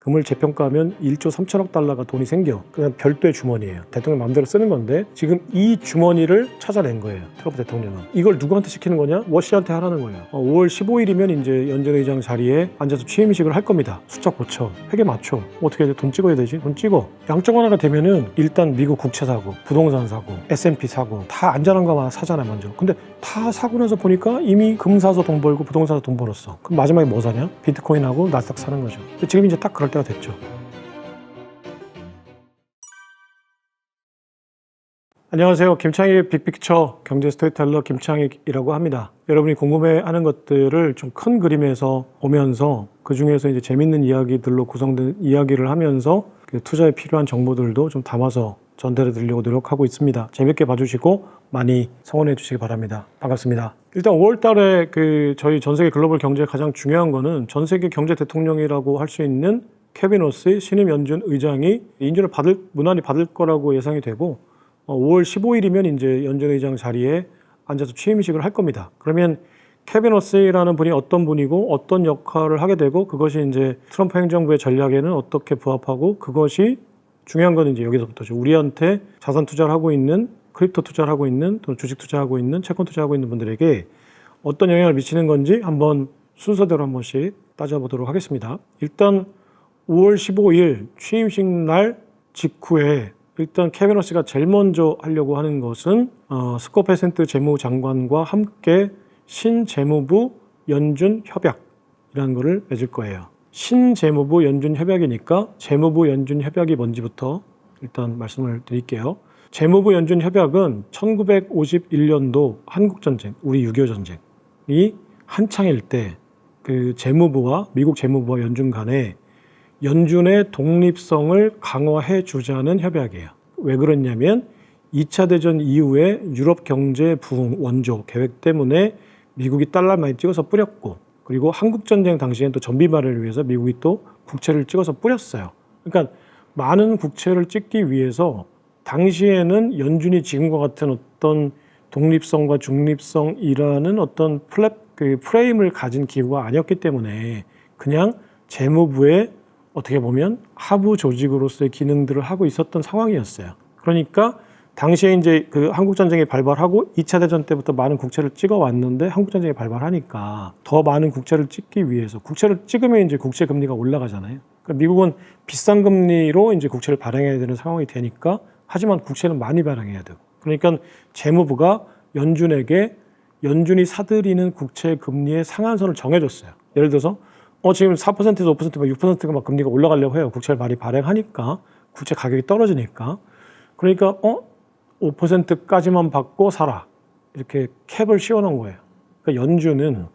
금을 재평가하면 1조 3천억 달러가 돈이 생겨. 그냥 별도의 주머니예요. 대통령 마음대로 쓰는 건데 지금 이 주머니를 찾아낸 거예요. 트럼프 대통령은. 이걸 누구한테 시키는 거냐? 워시한테 하라는 거예요. 5월 15일이면 이제 연준 의장 자리에 앉아서 취임식을 할 겁니다. 숫자 고쳐, 회계 맞춰. 어떻게 해야 돼? 돈 찍어야 되지? 돈 찍어. 양쪽 하나가 되면은 일단 미국 국채 사고, 부동산 사고, S&P 사고 다 안전한 거만 사잖아 먼저. 근데 다 사고 나서 보니까 이미 금 사서 돈 벌고 부동산 사서 돈 벌었어. 그럼 마지막에 뭐 사냐? 비트코인하고 나스닥 사는 거죠. 지금 이제 딱 그럴 때가 됐죠. 안녕하세요. 김창익 빅픽처 경제 스토리텔러 김창익이라고 합니다. 여러분이 궁금해하는 것들을 좀 큰 그림에서 보면서 그 중에서 이제 재밌는 이야기들로 구성된 이야기를 하면서 그 투자에 필요한 정보들도 좀 담아서 전달해 드리려고 노력하고 있습니다. 재밌게 봐주시고 많이 성원해 주시기 바랍니다. 반갑습니다. 일단 5월 달에 저희 전 세계 글로벌 경제에 가장 중요한 거는 전 세계 경제 대통령이라고 할 수 있는 케빈 로스 신임 연준 의장이 인준을 무난히 받을 거라고 예상이 되고 5월 15일이면 이제 연준 의장 자리에 앉아서 취임식을 할 겁니다. 그러면 케빈 로스라는 분이 어떤 분이고 어떤 역할을 하게 되고 그것이 이제 트럼프 행정부의 전략에는 어떻게 부합하고 그것이 중요한 건 이제 여기서부터죠. 우리한테 자산 투자를 하고 있는 크립토 투자를 하고 있는 또 주식 투자하고 있는 채권 투자하고 있는 분들에게 어떤 영향을 미치는 건지 한번 순서대로 한 번씩 따져보도록 하겠습니다. 일단 5월 15일 취임식 날 직후에 일단 케빈 로스가 제일 먼저 하려고 하는 것은 스콧 베센트 재무장관과 함께 신재무부 연준 협약이라는 것을 맺을 거예요. 신재무부 연준 협약이니까 재무부 연준 협약이 뭔지부터 일단 말씀을 드릴게요. 재무부 연준 협약은 1951년도 한국전쟁, 우리 6.25 전쟁이 한창일 때 그 재무부와 미국 재무부와 연준 간에 연준의 독립성을 강화해 주자는 협약이에요. 왜 그러냐면 2차 대전 이후에 유럽 경제 부흥 원조 계획 때문에 미국이 달러 많이 찍어서 뿌렸고 그리고 한국전쟁 당시엔 또 전비 발행을 위해서 미국이 또 국채를 찍어서 뿌렸어요. 그러니까 많은 국채를 찍기 위해서 당시에는 연준이 지금과 같은 어떤 독립성과 중립성이라는 어떤 프레임을 가진 기구가 아니었기 때문에 그냥 재무부의 어떻게 보면 하부 조직으로서의 기능들을 하고 있었던 상황이었어요. 그러니까 당시에 이제 그 한국전쟁이 발발하고 2차 대전 때부터 많은 국채를 찍어 왔는데 한국전쟁이 발발하니까 더 많은 국채를 찍기 위해서 국채를 찍으면 이제 국채 금리가 올라가잖아요. 그러니까 미국은 비싼 금리로 이제 국채를 발행해야 되는 상황이 되니까 하지만 국채는 많이 발행해야 되고 그러니까 재무부가 연준에게 연준이 사들이는 국채 금리의 상한선을 정해줬어요. 예를 들어서 지금 4%에서 5%, 6%가 막 금리가 올라가려고 해요. 국채를 많이 발행하니까 국채 가격이 떨어지니까 그러니까 5%까지만 받고 사라 이렇게 캡을 씌워놓은 거예요. 그러니까 연준은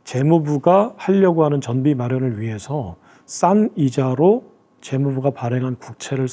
재무부가 하려고 하는 전비 마련을 위해서 싼 이자로 재무부가 발행한 국채를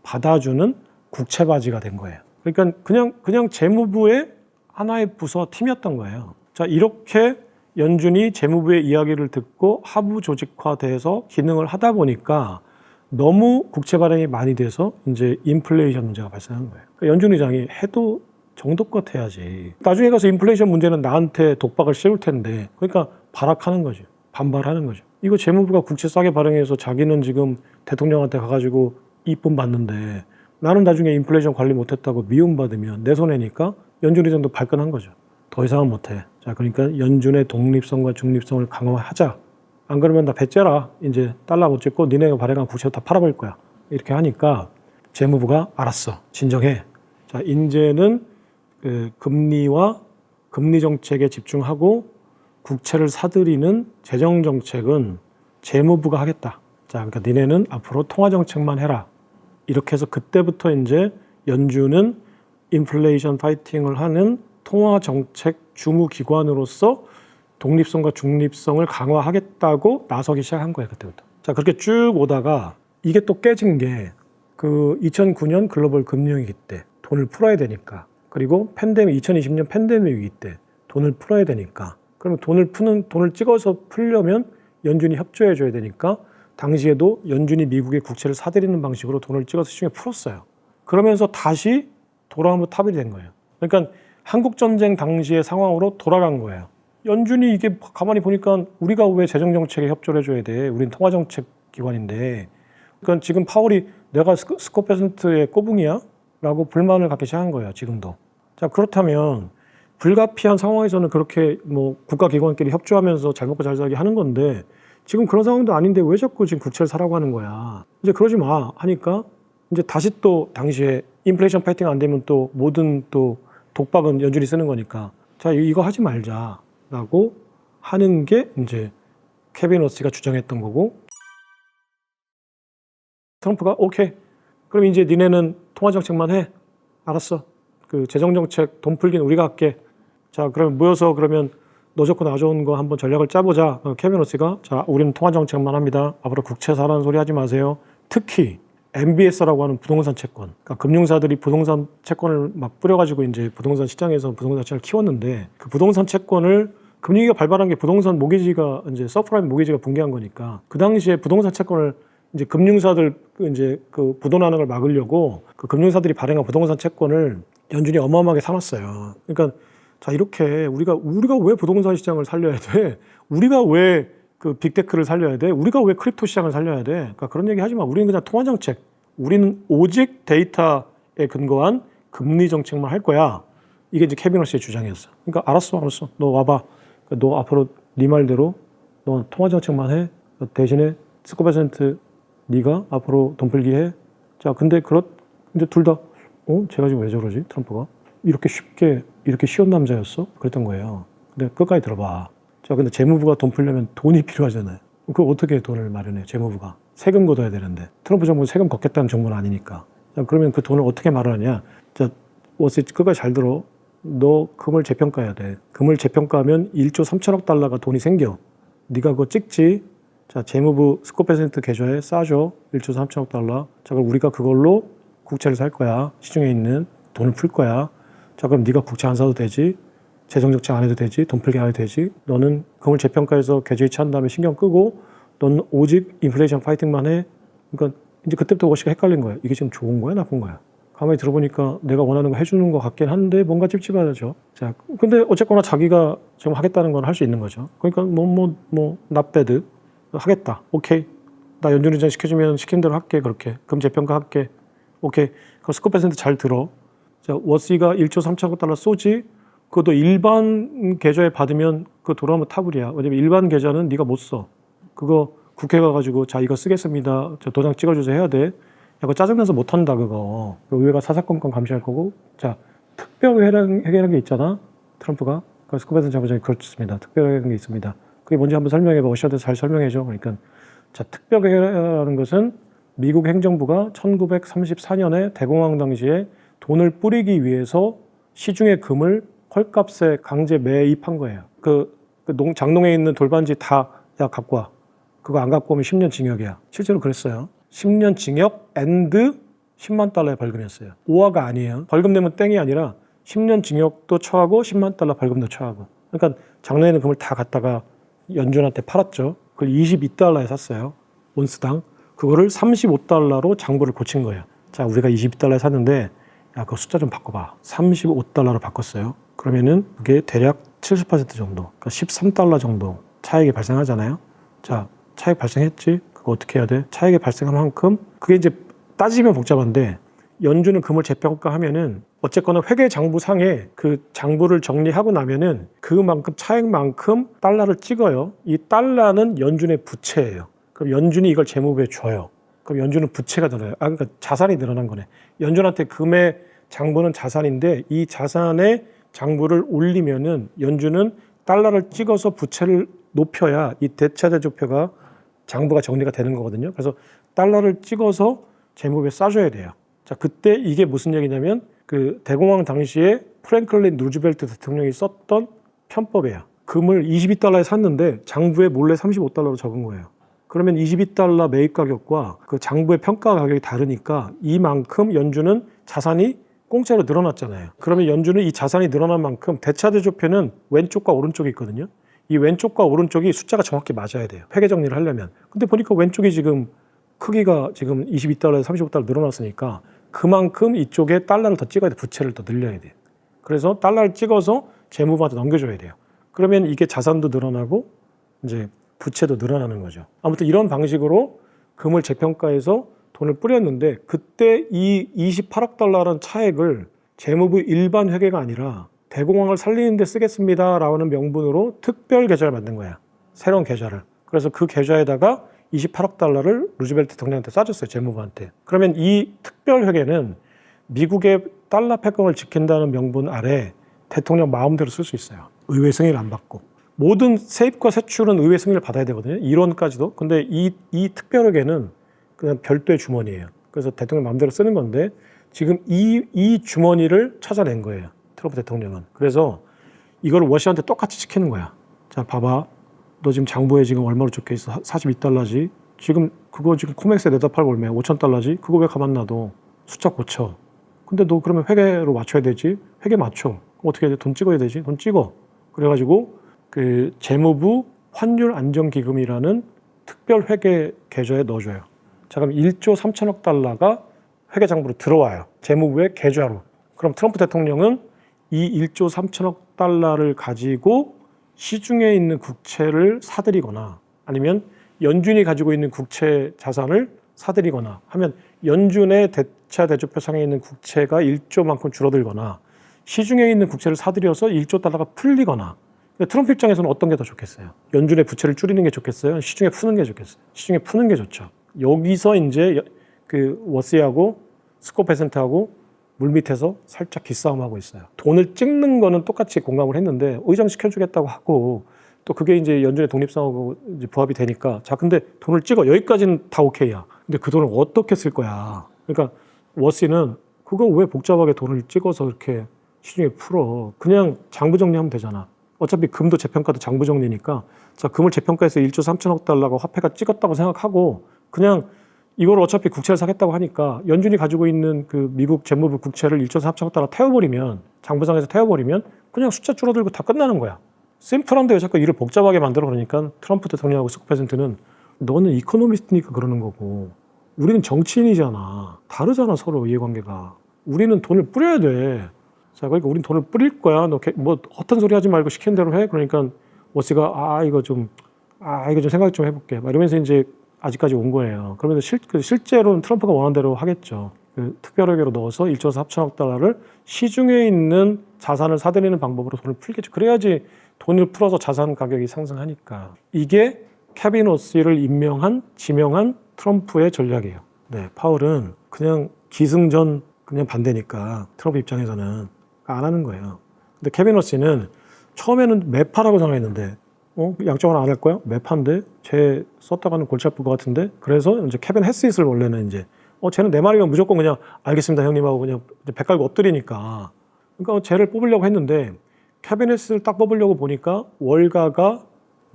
받아주는 국채바지가 된 거예요. 그러니까 그냥 재무부의 하나의 부서 팀이었던 거예요. 자, 이렇게 연준이 재무부의 이야기를 듣고 하부 조직화돼서 기능을 하다 보니까 너무 국채 발행이 많이 돼서 이제 인플레이션 문제가 발생한 거예요. 그러니까 연준 의장이 해도 정도껏 해야지. 나중에 가서 인플레이션 문제는 나한테 독박을 씌울 텐데 그러니까 발악하는 거죠. 반발하는 거죠. 이거 재무부가 국채 싸게 발행해서 자기는 지금 대통령한테 가가지고 이쁨 받는데 나는 나중에 인플레이션 관리 못했다고 미움받으면 내 손해니까 연준 의장도 발끈한 거죠. 더 이상은 못해. 자, 그러니까 연준의 독립성과 중립성을 강화하자. 안 그러면 나 배째라. 이제 달러 못 찍고 니네가 발행한 국채 다 팔아버릴 거야. 이렇게 하니까 재무부가 알았어. 진정해. 자, 이제는 그 금리와 금리 정책에 집중하고 국채를 사들이는 재정 정책은 재무부가 하겠다. 자, 그러니까 니네는 앞으로 통화 정책만 해라. 이렇게 해서 그때부터 이제 연준은 인플레이션 파이팅을 하는 통화 정책 주무기관으로서 독립성과 중립성을 강화하겠다고 나서기 시작한 거예요. 그때부터. 자, 그렇게 쭉 오다가 이게 또 깨진 게 그 2009년 글로벌 금융위기 때 돈을 풀어야 되니까 그리고 2020년 팬데믹 위기 때 돈을 풀어야 되니까 그러면 돈을 찍어서 풀려면 연준이 협조해 줘야 되니까 당시에도 연준이 미국의 국채를 사들이는 방식으로 돈을 찍어서 시중에 풀었어요. 그러면서 다시 돌아오면 탑이 된 거예요. 그러니까 한국전쟁 당시의 상황으로 돌아간 거예요. 연준이 이게 가만히 보니까 우리가 왜 재정정책에 협조를 해줘야 돼? 우린 통화정책 기관인데, 그러니까 지금 파월이 내가 스코 퍼센트의 꼬붕이야? 라고 불만을 갖기 시작한 거예요, 지금도. 자, 그렇다면 불가피한 상황에서는 그렇게 뭐 국가기관끼리 협조하면서 잘 먹고 잘 살기 하는 건데, 지금 그런 상황도 아닌데 왜 자꾸 지금 국채를 사라고 하는 거야. 이제 그러지 마 하니까 이제 다시 또 당시에 인플레이션 파이팅 안 되면 또 모든 또 독박은 연준이 쓰는 거니까, 자, 이거 하지 말자라고 하는 게 이제 케빈 러스가 주장했던 거고, 트럼프가 오케이, 그럼 이제 니네는 통화정책만 해. 알았어. 그 재정정책 돈 풀기는 우리가 할게. 자, 그러면 모여서 그러면 너 좋고 나 좋은 거 한번 전략을 짜보자. 케빈 러스가, 자, 우리는 통화정책만 합니다. 앞으로 국채 사라는 소리 하지 마세요. 특히 MBS라고 하는 부동산 채권. 그러니까 금융사들이 부동산 채권을 막 뿌려가지고 이제 부동산 시장에서 부동산 시장을 키웠는데, 그 부동산 채권을 금융위기가 발발한 게 부동산 모기지가 이제 서프라임 모기지가 붕괴한 거니까, 그 당시에 부동산 채권을 이제 금융사들 이제 그 부도나는 걸 막으려고 그 금융사들이 발행한 부동산 채권을 연준이 어마어마하게 사놨어요. 그러니까 자, 이렇게 우리가 왜 부동산 시장을 살려야 돼? 우리가 왜 그 빅테크를 살려야 돼? 우리가 왜 크립토 시장을 살려야 돼? 그러니까 그런 얘기 하지 마. 우리는 그냥 통화 정책. 우리는 오직 데이터에 근거한 금리 정책만 할 거야. 이게 이제 케빈 러스의 주장이었어. 그러니까 알았어. 너 와봐. 너 앞으로 네 말대로 너 통화 정책만 해. 대신에 스코 퍼센트 네가 앞으로 돈 풀기 해. 자, 근데 이제 둘 다 제가 지금 왜 저러지? 트럼프가 이렇게 쉬운 남자였어? 그랬던 거예요. 근데 끝까지 들어봐. 자, 근데 재무부가 돈 풀려면 돈이 필요하잖아요. 그걸 어떻게 돈을 마련해? 재무부가 세금 걷어야 되는데, 트럼프 정부는 세금 걷겠다는 정부는 아니니까. 자, 그러면 그 돈을 어떻게 마련하냐? 자, 끝까지 잘 들어. 너 금을 재평가해야 돼. 금을 재평가하면 1조 3천억 달러가 돈이 생겨. 네가 그거 찍지. 자, 재무부 스코 퍼센트 계좌에 싸줘. 1조 3천억 달러. 자, 그럼 우리가 그걸로 국채를 살 거야. 시중에 있는 돈을 풀 거야. 자, 그럼 네가 국채 안 사도 되지. 재정정책 안 해도 되지. 돈 풀기 안 해도 되지. 너는 금을 재평가해서 계좌 이체한 다음에 신경 끄고 너는 오직 인플레이션 파이팅만 해. 그러니까 이제 그때부터 워시가 헷갈린 거야. 이게 지금 좋은 거야? 나쁜 거야? 가만히 들어보니까 내가 원하는 거 해주는 것 같긴 한데 뭔가 찝찝하죠. 자, 근데 어쨌거나 자기가 지금 하겠다는 건 할 수 있는 거죠. 그러니까 not bad. 하겠다. 오케이. 나 연준이자 시켜주면 시킨 대로 할게. 그렇게. 금 재평가 할게. 오케이. 그럼 스코 퍼센트 잘 들어. 자, 워시가 1조 3천억 달러 쏘지. 그것도 일반 계좌에 받으면 그거 돌아오면 타불이야. 왜냐면 일반 계좌는 네가 못 써. 그거 국회 가가지고 자, 이거 쓰겠습니다. 저 도장 찍어주세요 해야 돼. 야, 그거 짜증나서 못 한다 그거. 의회가 사사건건 감시할 거고. 자, 특별회의라는 게 있잖아. 트럼프가. 그 스코 퍼센트 잡으자니 그렇습니다. 특별회의라는 게 있습니다. 그게 뭔지 한번 설명해봐. 워시한테 잘 설명해줘. 그러니까 자, 특별회의라는 것은 미국 행정부가 1934년에 대공황 당시에 돈을 뿌리기 위해서 시중의 금을 헐값에 강제 매입한 거예요. 장롱에 있는 돌반지 다 야, 갖고 와. 그거 안 갖고 오면 10년 징역이야. 실제로 그랬어요. 10년 징역 앤드 10만 달러의 벌금이었어요. 오화가 아니에요. 벌금 내면 땡이 아니라 10년 징역도 처하고 10만 달러 벌금도 처하고. 그러니까 장롱에 있는 금을 다 갖다가 연준한테 팔았죠. 그걸 22달러에 샀어요. 온스당. 그거를 35달러로 장부를 고친 거예요. 자, 우리가 22달러에 샀는데 야, 그 숫자 좀 바꿔봐. 35달러로 바꿨어요. 그러면은 그게 대략 70% 정도, 그러니까 13달러 정도 차익이 발생하잖아요. 자, 차익 발생했지? 그거 어떻게 해야 돼? 차익이 발생한 만큼, 그게 이제 따지면 복잡한데, 연준은 금을 재평가하면은 어쨌거나 회계 장부상에 그 장부를 정리하고 나면은 그만큼 차익만큼 달러를 찍어요. 이 달러는 연준의 부채예요. 그럼 연준이 이걸 재무부에 줘요. 그럼 연준은 부채가 늘어요. 그러니까 자산이 늘어난 거네. 연준한테 금의 장부는 자산인데 이 자산의 장부를 올리면은 연준은 달러를 찍어서 부채를 높여야 이 대차대조표가 장부가 정리가 되는 거거든요. 그래서 달러를 찍어서 재무부에 싸줘야 돼요. 자, 그때 이게 무슨 얘기냐면 그 대공황 당시에 프랭클린 루즈벨트 대통령이 썼던 편법이에요. 금을 22달러에 샀는데 장부에 몰래 35달러로 적은 거예요. 그러면 22달러 매입 가격과 그 장부의 평가 가격이 다르니까 이만큼 연준은 자산이 공짜로 늘어났잖아요. 그러면 연준은 이 자산이 늘어난 만큼 대차대조표는 왼쪽과 오른쪽이 있거든요. 이 왼쪽과 오른쪽이 숫자가 정확히 맞아야 돼요. 회계 정리를 하려면. 근데 보니까 왼쪽이 지금 크기가 지금 22달러에서 35달러 늘어났으니까 그만큼 이쪽에 달러를 더 찍어야 돼. 부채를 더 늘려야 돼요. 그래서 달러를 찍어서 재무부한테 넘겨줘야 돼요. 그러면 이게 자산도 늘어나고 이제 부채도 늘어나는 거죠. 아무튼 이런 방식으로 금을 재평가해서 돈을 뿌렸는데 그때 이 28억 달러라는 차액을 재무부 일반 회계가 아니라 대공황을 살리는 데 쓰겠습니다라는 명분으로 특별 계좌를 만든 거야. 새로운 계좌를. 그래서 그 계좌에다가 28억 달러를 루즈벨트 대통령한테 쏴줬어요. 재무부한테. 그러면 이 특별 회계는 미국의 달러 패권을 지킨다는 명분 아래 대통령 마음대로 쓸 수 있어요. 의회 승인을 안 받고. 모든 세입과 세출은 의회 승인을 받아야 되거든요. 이론까지도. 근데 이 특별 회계는 그냥 별도의 주머니예요. 그래서 대통령 마음대로 쓰는 건데 지금 이 주머니를 찾아낸 거예요. 트럼프 대통령은. 그래서 이걸 워시한테 똑같이 시키는 거야. 자, 봐봐. 너 지금 장부에 지금 얼마로 적혀 있어? 42달러지. 지금 그거 지금 코맥스에 내다 팔고 얼마야? 5,000달러지. 그거 왜 가만 놔둬? 숫자 고쳐. 근데 너 그러면 회계로 맞춰야 되지. 회계 맞춰. 어떻게 해야 돼? 돈 찍어야 되지. 돈 찍어. 그래가지고 그 재무부 환율 안정기금이라는 특별 회계 계좌에 넣어줘요. 자, 그럼 1조 3천억 달러가 회계 장부로 들어와요. 재무부의 계좌로. 그럼 트럼프 대통령은 이 1조 3천억 달러를 가지고 시중에 있는 국채를 사들이거나 아니면 연준이 가지고 있는 국채 자산을 사들이거나 하면 연준의 대차 대조표상에 있는 국채가 1조만큼 줄어들거나 시중에 있는 국채를 사들여서 1조 달러가 풀리거나. 트럼프 입장에서는 어떤 게 더 좋겠어요? 연준의 부채를 줄이는 게 좋겠어요? 시중에 푸는 게 좋겠어요? 시중에 푸는 게 좋죠. 여기서 이제 그 워시하고 스코페센트하고 물밑에서 살짝 기싸움하고 있어요. 돈을 찍는 거는 똑같이 공감을 했는데 의장시켜주겠다고 하고 또 그게 이제 연준의 독립성하고 이제 부합이 되니까 자, 근데 돈을 찍어. 여기까지는 다 오케이야. 근데 그 돈을 어떻게 쓸 거야? 그러니까 워시는 그거 왜 복잡하게 돈을 찍어서 이렇게 시중에 풀어? 그냥 장부 정리하면 되잖아. 어차피 금도 재평가도 장부 정리니까 자, 금을 재평가해서 1조 3천억 달러가 화폐가 찍었다고 생각하고 그냥 이걸 어차피 국채를 사겠다고 하니까 연준이 가지고 있는 그 미국 재무부 국채를 1조 3천억 달러 태워버리면 장부상에서 태워버리면 그냥 숫자 줄어들고 다 끝나는 거야. 심플한데 왜 자꾸 일을 복잡하게 만들어 그러니까 트럼프 대통령하고 스코페센트는 너는 이코노미스트니까 그러는 거고 우리는 정치인이잖아. 다르잖아 서로 이해관계가. 우리는 돈을 뿌려야 돼. 자, 그러니까 우린 돈을 뿌릴 거야. 너 뭐 헛된 소리 하지 말고 시키는 대로 해. 그러니까 워시가 이거 좀 생각 좀 해볼게. 막 이러면서 이제 아직까지 온 거예요. 그러면서 실제로는 트럼프가 원하는 대로 하겠죠. 그 특별회계로 넣어서 1조 4천억 달러를 시중에 있는 자산을 사들이는 방법으로 돈을 풀겠죠. 그래야지 돈을 풀어서 자산 가격이 상승하니까. 이게 케빈 워시를 지명한 트럼프의 전략이에요. 네, 파월은 그냥 기승전 그냥 반대니까 트럼프 입장에서는 안 하는 거예요. 근데 케빈 워시는 처음에는 매파라고 생각했는데 양쪽은 안 할 거야? 매파인데 쟤 썼다가는 골치 아플 것 같은데 그래서 이제 케빈 해스잇을 원래는 이제 쟤는 내 말이면 무조건 그냥 알겠습니다 형님하고 그냥 배 깔고 엎드리니까 그러니까 쟤를 뽑으려고 했는데 케빈 해스잇을 딱 뽑으려고 보니까 월가가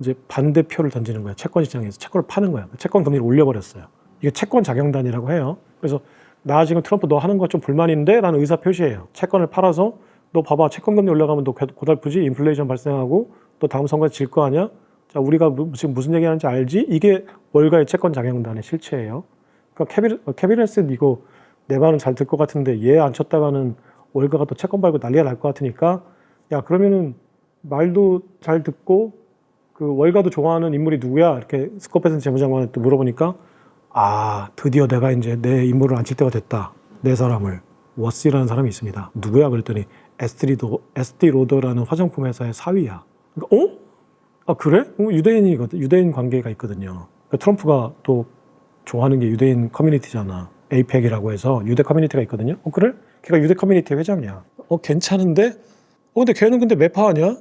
이제 반대표를 던지는 거야. 채권 시장에서 채권을 파는 거야. 채권 금리를 올려버렸어요. 이게 채권 작용단이라고 해요. 그래서 나 지금 트럼프 너 하는 거 좀 불만인데 라는 의사 표시예요. 채권을 팔아서 너 봐봐 채권 금리 올라가면 너 고달프지? 인플레이션 발생하고 또 다음 선거에 질 거 아니야? 자, 우리가 지금 무슨 얘기하는지 알지? 이게 월가의 채권 작용단의 실체예요. 그러니까 케빈 해스잇 이거 내 말은 잘 들 것 같은데 얘 안 쳤다가는 월가가 또 채권 밟고 난리가 날 것 같으니까 야 그러면은 말도 잘 듣고 그 월가도 좋아하는 인물이 누구야? 이렇게 스코페센트 재무장관한테 물어보니까 드디어 내가 이제 내 임무를 안 칠 때가 됐다. 내 사람을. 워시라는 사람이 있습니다. 누구야? 그랬더니 에스티 로더라는 화장품 회사의 사위야. 그러니까, 그래? 유대인이거든. 유대인 관계가 있거든요. 그러니까 트럼프가 또 좋아하는 게 유대인 커뮤니티잖아. 에이펙이라고 해서 유대 커뮤니티가 있거든요. 그래? 걔가 유대 커뮤니티 회장이야. 괜찮은데? 근데 걔는 근데 매파 아니야?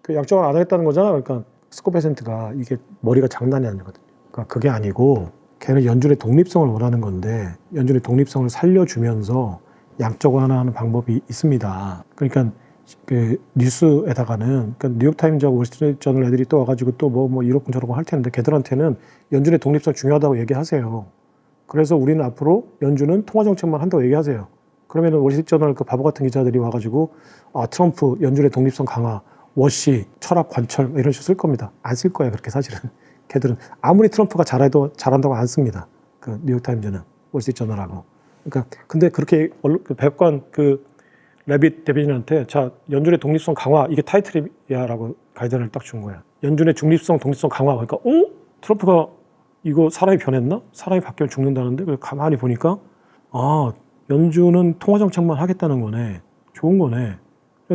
그 양쪽을 안 하겠다는 거잖아. 그러니까 스코페센트가 이게 머리가 장난이 아니거든요. 그러니까 그게 아니고 걔는 연준의 독립성을 원하는 건데 연준의 독립성을 살려주면서 양쪽을 하나 하는 방법이 있습니다. 그러니까 그 뉴스에다가는 그러니까 뉴욕타임즈하고 월스트리트저널 애들이 또 와가지고 또 뭐 이렇고 저렇고 할 텐데 걔들한테는 연준의 독립성 중요하다고 얘기하세요. 그래서 우리는 앞으로 연준은 통화정책만 한다고 얘기하세요. 그러면은 월스트리트저널 그 바보 같은 기자들이 와가지고 트럼프 연준의 독립성 강화, 워시, 철학 관철 이런 식으로 쓸 겁니다. 안 쓸 거예요. 그렇게 사실은. 걔들은 아무리 트럼프가 잘한다고 안 씁니다. 그 뉴욕타임즈는 월스트리트저널하고. 그러니까 근데 그렇게 백관 그 레빗 대변인한테 자 연준의 독립성 강화 이게 타이틀이야라고 가이드라인을 딱 준 거야. 연준의 중립성 독립성 강화. 그러니까 트럼프가 이거 사람이 변했나? 사람이 바뀌면 죽는다는데? 그래서 가만히 보니까 아, 연준은 통화정책만 하겠다는 거네. 좋은 거네.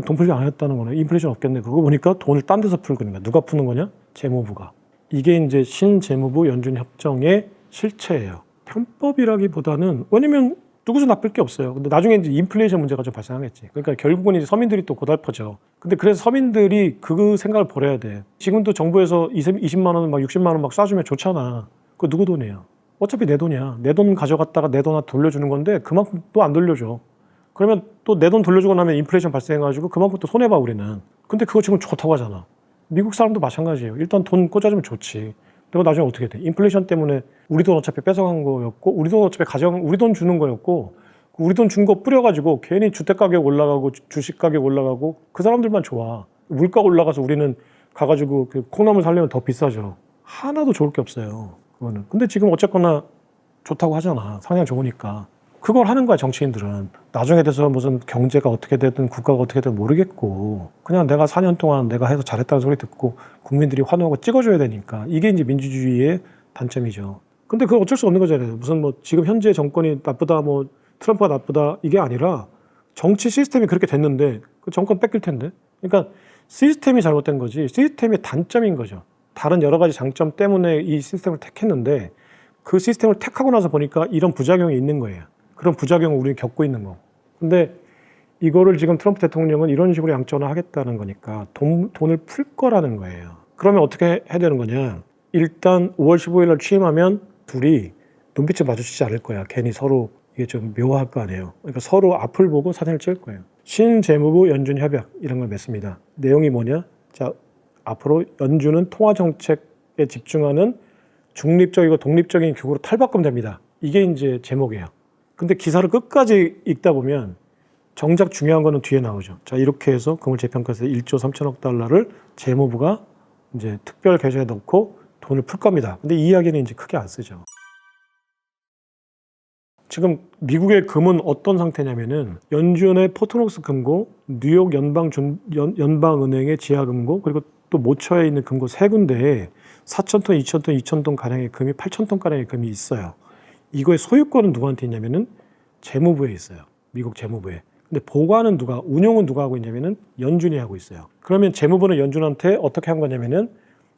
돈 풀기 안 하겠다는 거네. 인플레이션 없겠네. 그러고 보니까 돈을 딴 데서 풀고 있는 거야. 누가 푸는 거냐? 재무부가. 이게 이제 신재무부 연준 협정의 실체예요. 편법이라기보다는, 왜냐면 누구도 나쁠 게 없어요. 근데 나중에 이제 인플레이션 문제가 좀 발생하겠지. 그러니까 결국은 이제 서민들이 또 고달퍼져. 근데 그래서 서민들이 그 생각을 버려야 돼. 지금도 정부에서 20만 원, 막 60만 원 막 쏴주면 좋잖아. 그거 누구 돈이야? 어차피 내 돈이야. 내 돈 가져갔다가 내 돈 돌려주는 건데 그만큼 또 안 돌려줘. 그러면 또 내 돈 돌려주고 나면 인플레이션 발생해가지고 그만큼 또 손해봐 우리는. 근데 그거 지금 좋다고 하잖아. 미국 사람도 마찬가지예요. 일단 돈 꽂아주면 좋지. 그리고 나중에 어떻게 돼? 인플레이션 때문에 우리 돈 어차피 뺏어간 거였고, 우리 돈 어차피 우리 돈 주는 거였고, 우리 돈 준 거 뿌려가지고 괜히 주택 가격 올라가고 주식 가격 올라가고 그 사람들만 좋아. 물가 올라가서 우리는 가가지고 그 콩나물 살려면 더 비싸죠. 하나도 좋을 게 없어요. 그거는. 근데 지금 어쨌거나 좋다고 하잖아. 상향 좋으니까. 그걸 하는 거야, 정치인들은. 나중에 돼서 무슨 경제가 어떻게 되든 국가가 어떻게 되든 모르겠고, 그냥 내가 4년 동안 내가 해서 잘했다는 소리 듣고 국민들이 환호하고 찍어줘야 되니까. 이게 이제 민주주의의 단점이죠. 근데 그거 어쩔 수 없는 거잖아요. 무슨 뭐 지금 현재 정권이 나쁘다, 뭐 트럼프가 나쁘다, 이게 아니라 정치 시스템이 그렇게 됐는데 그 정권 뺏길 텐데. 그러니까 시스템이 잘못된 거지, 시스템의 단점인 거죠. 다른 여러 가지 장점 때문에 이 시스템을 택했는데 그 시스템을 택하고 나서 보니까 이런 부작용이 있는 거예요. 그런 부작용을 우리는 겪고 있는 거고. 근데 이거를 지금 트럼프 대통령은 이런 식으로 양전화하겠다는 거니까 돈을 풀 거라는 거예요. 그러면 어떻게 해야 되는 거냐? 일단 5월 15일 날 취임하면 둘이 눈빛을 마주치지 않을 거야. 괜히 서로 이게 좀 묘할 거 아니에요. 그러니까 서로 앞을 보고 사진을 찍을 거예요. 신재무부 연준 협약 이런 걸 맺습니다. 내용이 뭐냐? 자, 앞으로 연준은 통화정책에 집중하는 중립적이고 독립적인 기구로 탈바꿈 됩니다. 이게 이제 제목이에요. 근데 기사를 끝까지 읽다 보면 정작 중요한 거는 뒤에 나오죠. 자, 이렇게 해서 금을 재평가해서 1조 3천억 달러를 재무부가 이제 특별 계좌에 넣고 돈을 풀 겁니다. 근데 이 이야기는 이제 크게 안 쓰죠. 지금 미국의 금은 어떤 상태냐면은 연준의 포트녹스 금고, 뉴욕 연방은행의 지하금고, 그리고 또 모처에 있는 금고 세 군데에 4,000톤, 2,000톤, 2,000톤 가량의 금이 8,000톤 가량의 금이 있어요. 이거의 소유권은 누구한테 있냐면은 재무부에 있어요. 미국 재무부에. 근데 보관은 운용은 누가 하고 있냐면은 연준이 하고 있어요. 그러면 재무부는 연준한테 어떻게 한 거냐면은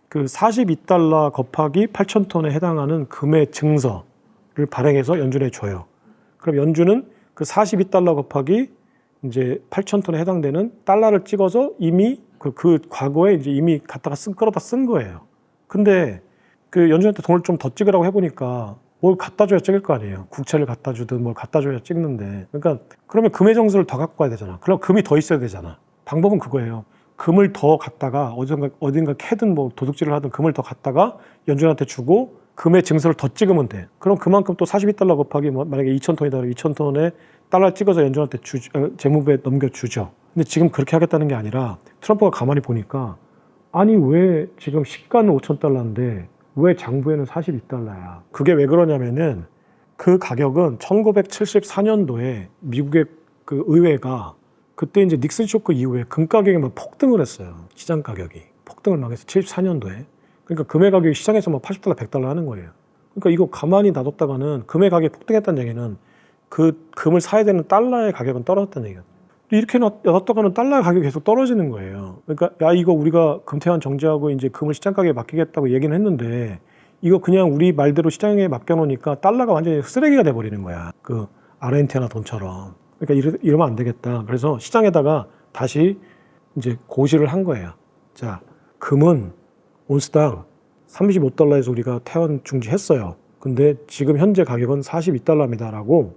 그 42달러 곱하기 8,000톤에 해당하는 금의 증서를 발행해서 연준에 줘요. 그럼 연준은 그 42달러 곱하기 이제 8,000톤에 해당되는 달러를 찍어서 이미 그 과거에 이제 이미 끌어다 쓴 거예요. 근데 그 연준한테 돈을 좀 더 찍으라고 해보니까 뭘 갖다 줘야 찍을 거 아니에요. 국채를 갖다 주든 뭘 갖다 줘야 찍는데. 그러니까 그러면 금의 정수를 더 갖고 가야 되잖아. 그럼 금이 더 있어야 되잖아. 방법은 그거예요. 금을 더 갖다가 어딘가 캐든 뭐 도둑질을 하든 금을 더 갖다가 연준한테 주고 금의 증서를 더 찍으면 돼. 그럼 그만큼 또 42달러 곱하기 뭐 만약에 2,000톤이다. 2,000톤에 달러 찍어서 연준한테 재무부에 넘겨주죠. 근데 지금 그렇게 하겠다는 게 아니라 트럼프가 가만히 보니까 아니 왜 지금 시가는 5,000달러인데 왜 장부에는 42달러야? 그게 왜 그러냐면은 그 가격은 1974년도에 미국의 그 의회가 그때 이제 닉슨 쇼크 이후에 금 가격이 막 폭등을 했어요. 시장 가격이 폭등을 막 해서 74년도에. 그러니까 금의 가격이 시장에서 막 80달러, 100달러 하는 거예요. 그러니까 이거 가만히 놔뒀다가는 금의 가격이 폭등했다는 얘기는 그 금을 사야 되는 달러의 가격은 떨어졌다는 얘기예요. 이렇게 놔뒀다가는 달러의 가격이 계속 떨어지는 거예요. 그러니까 야 이거 우리가 금태환 정지하고 이제 금을 시장 가격에 맡기겠다고 얘기는 했는데 이거 그냥 우리 말대로 시장에 맡겨놓으니까 달러가 완전히 쓰레기가 돼버리는 거야. 그 아르헨티나 돈처럼. 그러니까 이러면 안 되겠다. 그래서 시장에다가 다시 이제 고시를 한 거예요. 자, 금은 온스당 35달러에서 우리가 태원 중지했어요. 근데 지금 현재 가격은 42달러입니다라고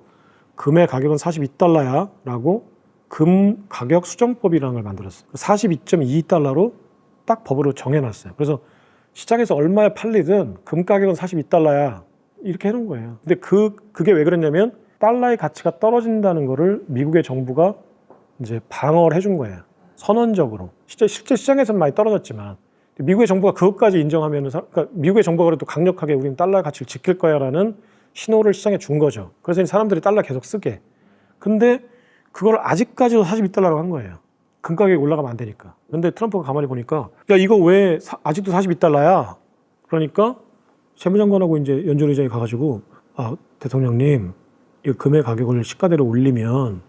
금의 가격은 42달러야라고 금 가격 수정법이라는 걸 만들었어요. 42.22달러로 딱 법으로 정해놨어요. 그래서 시장에서 얼마에 팔리든 금 가격은 42달러야 이렇게 해놓은 거예요. 근데 그게 왜 그랬냐면 달러의 가치가 떨어진다는 거를 미국의 정부가 이제 방어를 해준 거예요. 선언적으로. 실제 시장에서는 많이 떨어졌지만 미국의 정부가 그것까지 인정하면 그러니까 미국의 정부가 그래도 강력하게 우리는 달러의 가치를 지킬 거야라는 신호를 시장에 준 거죠. 그래서 사람들이 달러 계속 쓰게. 근데 그걸 아직까지도 42달러라고 한 거예요. 금 가격이 올라가면 안 되니까. 근데 트럼프가 가만히 보니까 야 이거 왜 아직도 42달러야? 그러니까 세무장관하고 이제 연준 의장이 가가지고 대통령님 이 금의 가격을 시가대로 올리면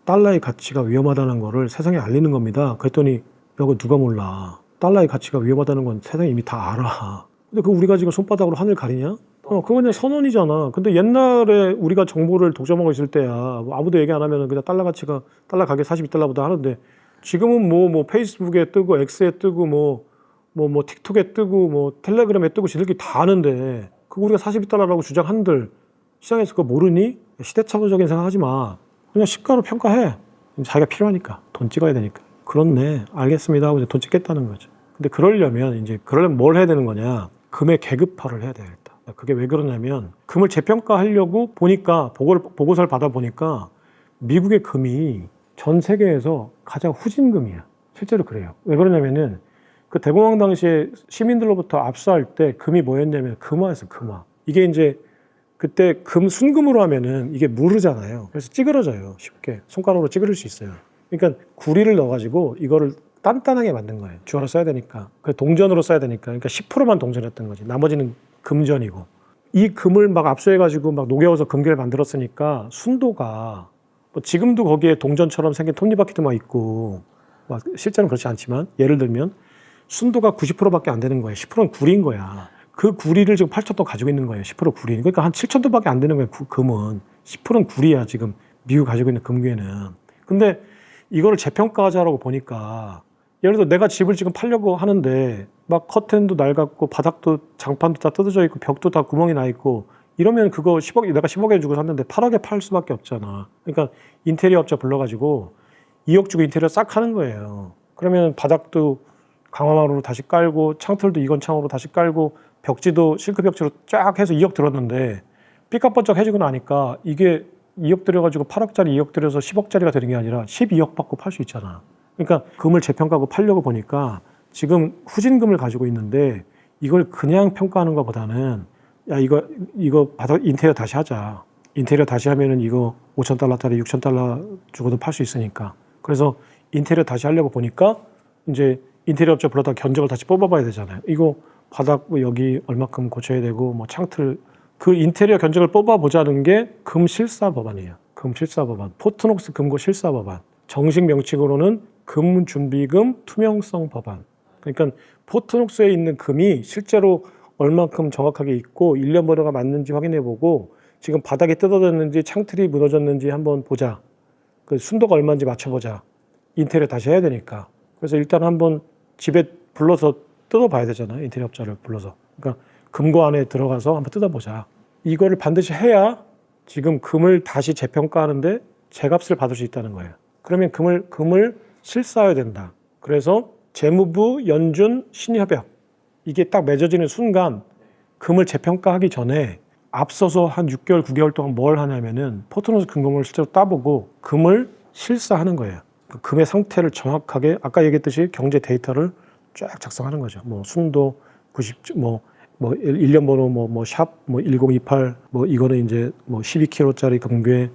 달러의 가치가 위험하다는 거를 세상에 알리는 겁니다. 그랬더니 이거 누가 몰라. 달러의 가치가 위험하다는 건 세상이 이미 다 알아. 근데 그 우리가 지금 손바닥으로 하늘 가리냐? 그건 그냥 선언이잖아. 근데 옛날에 우리가 정보를 독점하고 있을 때야 뭐 아무도 얘기 안 하면 그냥 달러 가격 42달러보다 하는데 지금은 뭐 페이스북에 뜨고 X에 뜨고 뭐 틱톡에 뜨고 뭐 텔레그램에 뜨고 지들끼리 다 아는데 그거 우리가 42달러라고 주장한들 시장에서 그거 모르니? 시대착오적인 생각하지 마. 그냥 시가로 평가해. 자기가 필요하니까 돈 찍어야 되니까. 그렇네, 알겠습니다 하고 이제 돈 찍겠다는 거죠. 근데 그러려면 뭘 해야 되는 거냐? 금의 계급화를 해야 되겠다. 그게 왜 그러냐면 금을 재평가하려고 보니까 보고서를 받아보니까 미국의 금이 전 세계에서 가장 후진금이야. 실제로 그래요. 왜 그러냐면은 그 대공황 당시에 시민들로부터 압수할 때 금이 뭐였냐면 금화였어, 금화. 이게 이제 그때 금 순금으로 하면은 이게 무르잖아요. 그래서 찌그러져요. 쉽게 손가락으로 찌그릴 수 있어요. 그러니까 구리를 넣어가지고 이거를 단단하게 만든 거예요. 주화로 써야 되니까. 동전으로 써야 되니까. 그러니까 10%만 동전이었던 거지. 나머지는 금전이고. 이 금을 막 압수해가지고 막 녹여서 금괴를 만들었으니까 순도가 뭐 지금도 거기에 동전처럼 생긴 톱니바퀴도 막 있고 막 실제는 그렇지 않지만 예를 들면 순도가 90%밖에 안 되는 거예요. 10%는 구리인 거야. 그 구리를 지금 8,000돈 가지고 있는 거예요. 10% 구리. 그러니까 한 7,000돈밖에 안 되는 거예요. 금은. 10%는 구리야 지금 미국 가지고 있는 금괴는. 근데 이거를 재평가하자라고 보니까 예를 들어 내가 집을 지금 팔려고 하는데 막 커튼도 낡았고 바닥도 장판도 다 뜯어져 있고 벽도 다 구멍이 나 있고 이러면 그거 내가 10억에 주고 샀는데 8억에 팔 수밖에 없잖아. 그러니까 인테리어 업자 불러가지고 2억 주고 인테리어 싹 하는 거예요. 그러면 바닥도 강화마루로 다시 깔고 창틀도 이건창으로 다시 깔고 벽지도 실크 벽지로 쫙 해서 2억 들었는데 삐까뻔쩍 해지고 나니까 이게 2억 들여가지고 8억짜리 2억 들여서 10억짜리가 되는 게 아니라 12억 받고 팔 수 있잖아. 그러니까 금을 재평가하고 팔려고 보니까 지금 후진금을 가지고 있는데 이걸 그냥 평가하는 것보다는 야 이거 바닥 인테리어 다시 하자. 인테리어 다시 하면은 이거 5,000달러짜리 6,000달러 주고도 팔 수 있으니까. 그래서 인테리어 다시 하려고 보니까 이제 인테리어 업체 불러다 견적을 다시 뽑아봐야 되잖아요. 이거 바닥 여기 얼마큼 고쳐야 되고 뭐 창틀 그 인테리어 견적을 뽑아보자는 게 금실사법안이에요. 금실사법안. 포트녹스 금고 실사법안. 정식 명칭으로는 금준비금 투명성 법안. 그러니까 포트녹스에 있는 금이 실제로 얼만큼 정확하게 있고 1년 번호가 맞는지 확인해보고 지금 바닥이 뜯어졌는지 창틀이 무너졌는지 한번 보자. 그 순도가 얼마인지 맞춰보자. 인테리어 다시 해야 되니까. 그래서 일단 한번 집에 불러서 뜯어봐야 되잖아요. 인테리어 업자를 불러서. 그러니까 금고 안에 들어가서 한번 뜯어보자. 이거를 반드시 해야 지금 금을 다시 재평가하는데 제값을 받을 수 있다는 거예요. 그러면 금을 실사해야 된다. 그래서 재무부, 연준, 신협약 이게 딱 맺어지는 순간 금을 재평가하기 전에 앞서서 한 6개월, 9개월 동안 뭘 하냐면은 포트녹스 금고를 실제로 따보고 금을 실사하는 거예요. 그 금의 상태를 정확하게 아까 얘기했듯이 경제 데이터를 쫙 작성하는 거죠. 뭐 순도 90, 뭐 1년 번호 샵 1028 이거는 이제 12kg짜리 금괴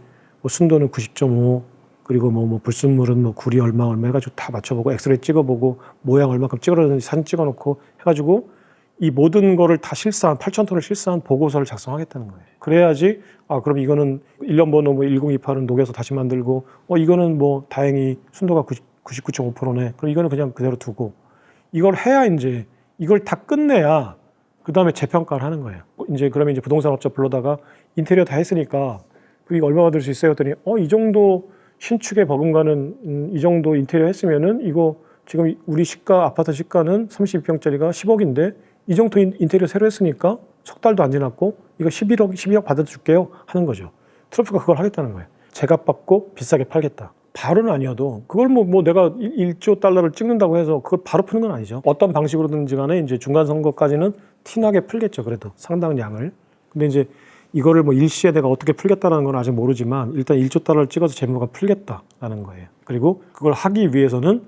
순도는 90.5 그리고 불순물은 구리 얼마 해가지고 다 맞춰보고 엑스레이 찍어보고 모양 얼마큼 찌그러졌는지 사진 찍어놓고 해가지고 이 모든 거를 다 실사한 8,000톤을 실사한 보고서를 작성하겠다는 거예요. 그래야지 그럼 이거는 1년 번호 1028은 녹여서 다시 만들고 이거는 다행히 순도가 99.5%네. 그럼 이거는 그냥 그대로 두고 이걸 해야 이제 이걸 다 끝내야 그 다음에 재평가를 하는 거예요. 그러면 이제 부동산 업자 불러다가 인테리어 다 했으니까 이거 얼마 받을 수 있어요? 했더니 이 정도 신축에 버금가는 이 정도 인테리어 했으면은 이거 지금 우리 아파트 시가는 32평짜리가 10억인데 이 정도 인테리어 새로 했으니까 석 달도 안 지났고 이거 12억 받아줄게요 하는 거죠. 트러프가 그걸 하겠다는 거예요. 제값 받고 비싸게 팔겠다. 바로는 아니어도 그걸 내가 1조 달러를 찍는다고 해서 그걸 바로 푸는 건 아니죠. 어떤 방식으로든지 간에 이제 중간 선거까지는 티나게 풀겠죠. 그래도 상당한 양을. 근데 이제 이거를 일시에 내가 어떻게 풀겠다는 건 아직 모르지만 일단 1조 달러를 찍어서 재무가 풀겠다라는 거예요. 그리고 그걸 하기 위해서는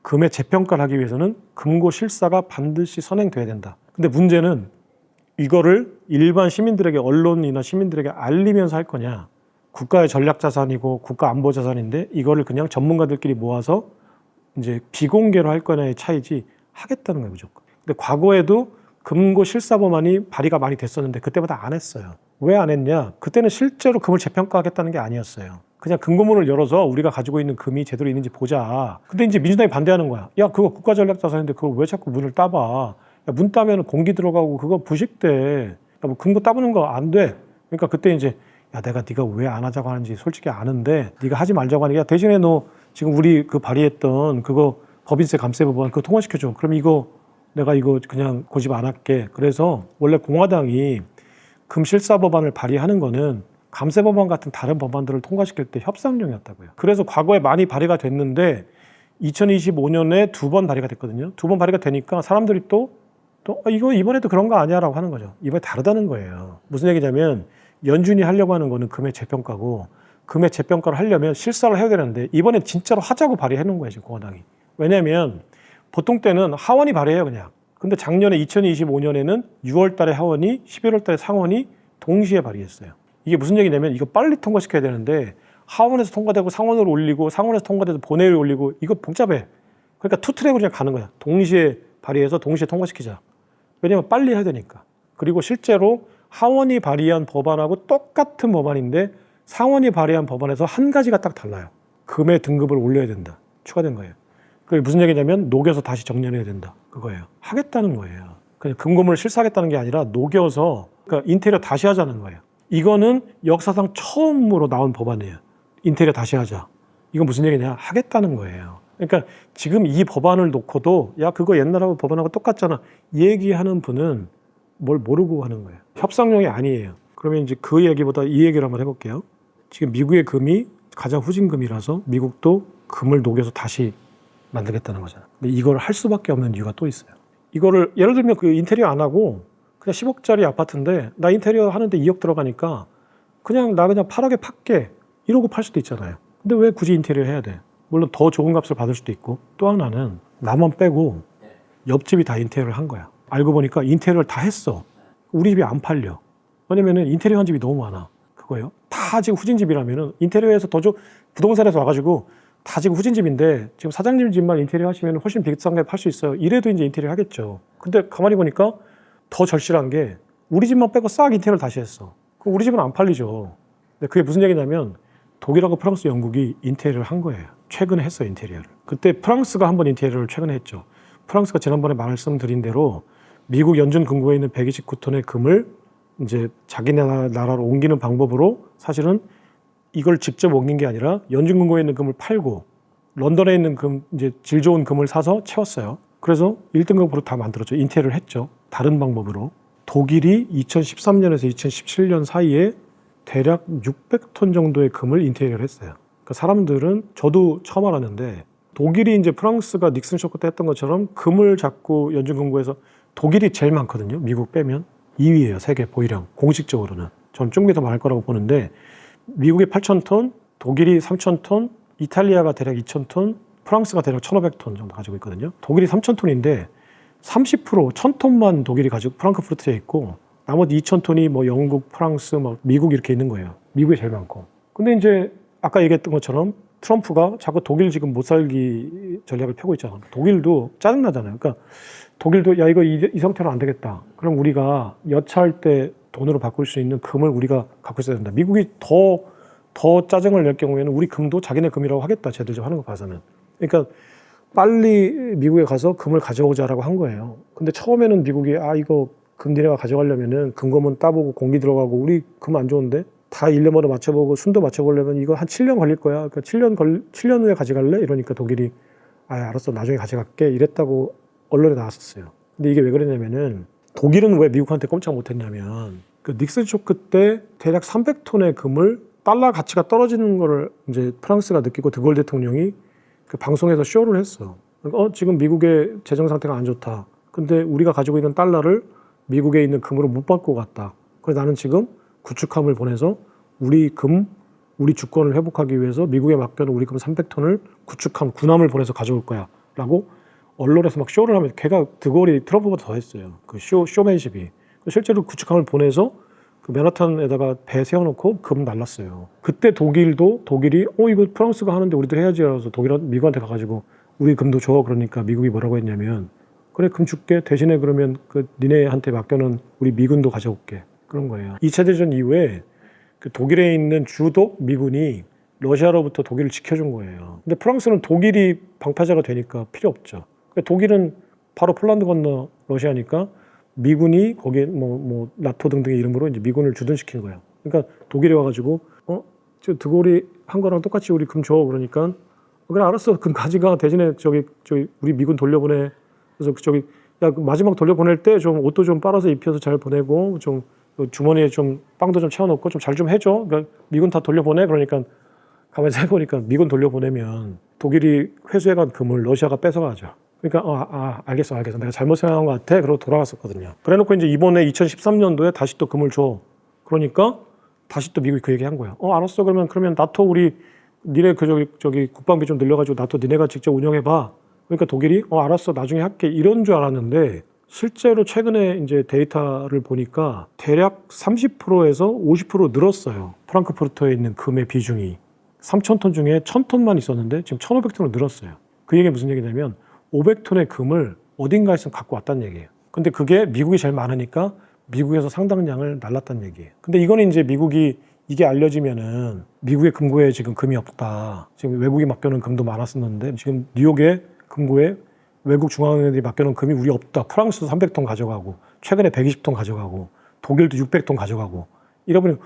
금의 재평가를 하기 위해서는 금고 실사가 반드시 선행돼야 된다. 근데 문제는 이거를 일반 시민들에게 언론이나 시민들에게 알리면서 할 거냐. 국가의 전략 자산이고 국가 안보 자산인데 이거를 그냥 전문가들끼리 모아서 이제 비공개로 할 거냐의 차이지 하겠다는 거예요, 무조건. 근데 과거에도 금고 실사 법안이 발의가 많이 됐었는데 그때마다 안 했어요. 왜 안 했냐? 그때는 실제로 금을 재평가하겠다는 게 아니었어요. 그냥 금고문을 열어서 우리가 가지고 있는 금이 제대로 있는지 보자. 근데 이제 민주당이 반대하는 거야. 야, 그거 국가전략자산인데 그걸 왜 자꾸 문을 따봐? 야, 문 따면 공기 들어가고 그거 부식돼. 야, 뭐 금고 따보는 거 안 돼. 그러니까 그때 이제 야, 네가 왜 안 하자고 하는지 솔직히 아는데 네가 하지 말자고 하니까 야, 대신에 너 지금 우리 그 발의했던 그거 법인세 감세 법안 그거 통과시켜줘. 그럼 내가 이거 그냥 고집 안 할게. 그래서 원래 공화당이 금실사 법안을 발의하는 거는 감세 법안 같은 다른 법안들을 통과시킬 때 협상용이었다고요. 그래서 과거에 많이 발의가 됐는데 2025년에 2번 발의가 됐거든요. 2번 발의가 되니까 사람들이 또 이거 이번에도 그런 거 아니야 라고 하는 거죠. 이번에 다르다는 거예요. 무슨 얘기냐면 연준이 하려고 하는 거는 금의 재평가고 금의 재평가를 하려면 실사를 해야 되는데 이번에 진짜로 하자고 발의해 놓은 거예요, 지금 공화당이. 왜냐하면 보통 때는 하원이 발의해요, 그냥. 근데 작년에 2025년에는 6월 달에 하원이, 11월 달에 상원이 동시에 발의했어요. 이게 무슨 얘기냐면 이거 빨리 통과시켜야 되는데 하원에서 통과되고 상원으로 올리고 상원에서 통과돼서 본회의를 올리고 이거 복잡해. 그러니까 투 트랙으로 그냥 가는 거야. 동시에 발의해서 동시에 통과시키자. 왜냐면 빨리 해야 되니까. 그리고 실제로 하원이 발의한 법안하고 똑같은 법안인데 상원이 발의한 법안에서 한 가지가 딱 달라요. 금의 등급을 올려야 된다. 추가된 거예요. 그게 무슨 얘기냐면 녹여서 다시 정렬해야 된다. 그거예요. 하겠다는 거예요. 그냥 금고문을 실사하겠다는 게 아니라 녹여서 그러니까 인테리어 다시 하자는 거예요. 이거는 역사상 처음으로 나온 법안이에요. 인테리어 다시 하자. 이건 무슨 얘기냐? 하겠다는 거예요. 그러니까 지금 이 법안을 놓고도 야 그거 옛날하고 법안하고 똑같잖아. 얘기하는 분은 뭘 모르고 하는 거예요. 협상용이 아니에요. 그러면 이제 그 얘기보다 이 얘기를 한번 해볼게요. 지금 미국의 금이 가장 후진금이라서 미국도 금을 녹여서 다시 만들겠다는 거잖아요. 근데 이걸 할 수밖에 없는 이유가 또 있어요. 이거를 예를 들면 그 인테리어 안 하고 그냥 10억짜리 아파트인데 나 인테리어 하는데 2억 들어가니까 그냥 8억에 팔게 이러고 팔 수도 있잖아요. 근데 왜 굳이 인테리어 해야 돼? 물론 더 좋은 값을 받을 수도 있고 또 하나는 나만 빼고 옆집이 다 인테리어를 한 거야. 알고 보니까 인테리어를 다 했어. 우리 집이 안 팔려. 왜냐면은 인테리어 한 집이 너무 많아. 그거예요. 다 지금 후진집이라면은 인테리어에서 부동산에서 와가지고 다 지금 후진집인데 지금 사장님 집만 인테리어 하시면 훨씬 비싼 게 팔 수 있어요. 이래도 이제 인테리어 하겠죠. 근데 가만히 보니까 더 절실한 게 우리 집만 빼고 싹 인테리어를 다시 했어. 그럼 우리 집은 안 팔리죠. 근데 그게 무슨 얘기냐면 독일하고 프랑스, 영국이 인테리어를 한 거예요. 최근에 했어요, 인테리어를. 그때 프랑스가 한번 인테리어를 최근에 했죠. 프랑스가 지난번에 말씀드린 대로 미국 연준 금고에 있는 129톤의 금을 이제 자기 나라로 옮기는 방법으로 사실은 이걸 직접 옮긴 게 아니라 연준 금고에 있는 금을 팔고 런던에 있는 금, 이제 질 좋은 금을 사서 채웠어요. 그래서 1등급으로 다 만들었죠. 인테리어를 했죠. 다른 방법으로. 독일이 2013년에서 2017년 사이에 대략 600톤 정도의 금을 인테리어를 했어요. 그러니까 사람들은 저도 처음 알았는데 독일이 이제 프랑스가 닉슨 쇼크 때 했던 것처럼 금을 자꾸 연준 금고에서 독일이 제일 많거든요. 미국 빼면 2위예요. 세계 보유량 공식적으로는. 전 중국이 더 많을 거라고 보는데 미국이 8,000톤, 독일이 3,000톤, 이탈리아가 대략 2,000톤, 프랑스가 대략 1,500톤 정도 가지고 있거든요. 독일이 3,000톤인데 30% 1,000톤만 독일이 가지고 프랑크푸르트에 있고 나머지 2,000톤이 뭐 영국, 프랑스, 뭐 미국 이렇게 있는 거예요. 미국이 제일 많고. 근데 이제 아까 얘기했던 것처럼 트럼프가 자꾸 독일 지금 못 살기 전략을 펴고 있잖아요. 독일도 짜증나잖아요. 그러니까 독일도 야 이거 이 상태로 안 되겠다. 그럼 우리가 여차할 때 돈으로 바꿀 수 있는 금을 우리가 갖고 있어야 된다. 미국이 더 짜증을 낼 경우에는 우리 금도 자기네 금이라고 하겠다. 쟤들 좀 하는 거 봐서는. 그러니까 빨리 미국에 가서 금을 가져오자라고 한 거예요. 근데 처음에는 미국이 이거 금 니네가 가져가려면은 금고문 따보고 공기 들어가고 우리 금 안 좋은데 다 일년마다 맞춰보고 순도 맞춰보려면 이거 한 7년 걸릴 거야. 그러니까 7년 후에 가져갈래? 이러니까 독일이 알았어. 나중에 가져갈게. 이랬다고 언론에 나왔었어요. 근데 이게 왜 그러냐면은 독일은 왜 미국한테 꼼짝 못했냐면 그 닉슨 쇼크 때 대략 300톤의 금을 달러 가치가 떨어지는 거를 이제 프랑스가 느끼고 드골 대통령이 그 방송에서 쇼를 했어. 지금 미국의 재정 상태가 안 좋다. 근데 우리가 가지고 있는 달러를 미국에 있는 금으로 못 바꾸고 갔다. 그래서 나는 지금 구축함을 보내서 우리 주권을 회복하기 위해서 미국에 맡겨놓은 우리 금 300톤을 구축함, 군함을 보내서 가져올 거야. 라고 언론에서 막 쇼를 하면 걔가 드골이 트럼프보다 더 했어요. 그 쇼맨십이. 실제로 구축함을 보내서 그 맨하탄에다가 배 세워놓고 금 날랐어요. 그때 독일이 이거 프랑스가 하는데 우리도 해야지. 그래서 미국한테 가가지고 우리 금도 줘. 그러니까 미국이 뭐라고 했냐면 그래 금 줄게. 대신에 그러면 그 니네한테 맡겨놓은 우리 미군도 가져올게. 그런 거예요. 2차 대전 이후에 그 독일에 있는 주독 미군이 러시아로부터 독일을 지켜준 거예요. 근데 프랑스는 독일이 방파제가 되니까 필요 없죠. 그러니까 독일은 바로 폴란드 건너 러시아니까 미군이 거기에 뭐 나토 등등의 이름으로 이제 미군을 주둔시킨 거예요. 그러니까 독일에 와가지고 저 드골이 한 거랑 똑같이 우리 금 줘. 그러니까 그래 알았어. 금 가져가. 대신에 저기 우리 미군 돌려보내. 그래서 저기 야 마지막 돌려보낼 때 좀 옷도 좀 빨아서 입혀서 잘 보내고 좀 주머니에 좀 빵도 좀 채워놓고 좀 잘 좀 해줘. 그러니까 미군 다 돌려보내. 그러니까 가만히 해보니까 미군 돌려보내면 독일이 회수해간 금을 러시아가 뺏어가죠. 그러니까 알겠어 내가 잘못 생각한 것 같아. 그러고 돌아갔었거든요. 그래놓고 이제 이번에 2013년도에 다시 또 금을 줘. 그러니까 다시 또 미국이 그 얘기한 거야. 알았어. 그러면 나토 우리 니네 저기 국방비 좀 늘려가지고 나토 니네가 직접 운영해봐. 그러니까 독일이 알았어 나중에 할게 이런 줄 알았는데 실제로 최근에 이제 데이터를 보니까 대략 30%에서 50% 늘었어요. 프랑크푸르트에 있는 금의 비중이 3,000톤 중에 1,000톤만 있었는데 지금 1,500톤으로 늘었어요. 그 얘기는 무슨 얘기냐면 500톤의 금을 어딘가에서 갖고 왔다는 얘기예요. 근데 그게 미국이 제일 많으니까 미국에서 상당량을 날랐다는 얘기예요. 근데 이거는 이제 미국이 이게 알려지면은 미국의 금고에 지금 금이 없다. 지금 외국이 맡겨놓은 금도 많았었는데 지금 뉴욕의 금고에 외국 중앙은행들이 맡겨놓은 금이 우리 없다. 프랑스도 300톤 가져가고 최근에 120톤 가져가고 독일도 600톤 가져가고 이러면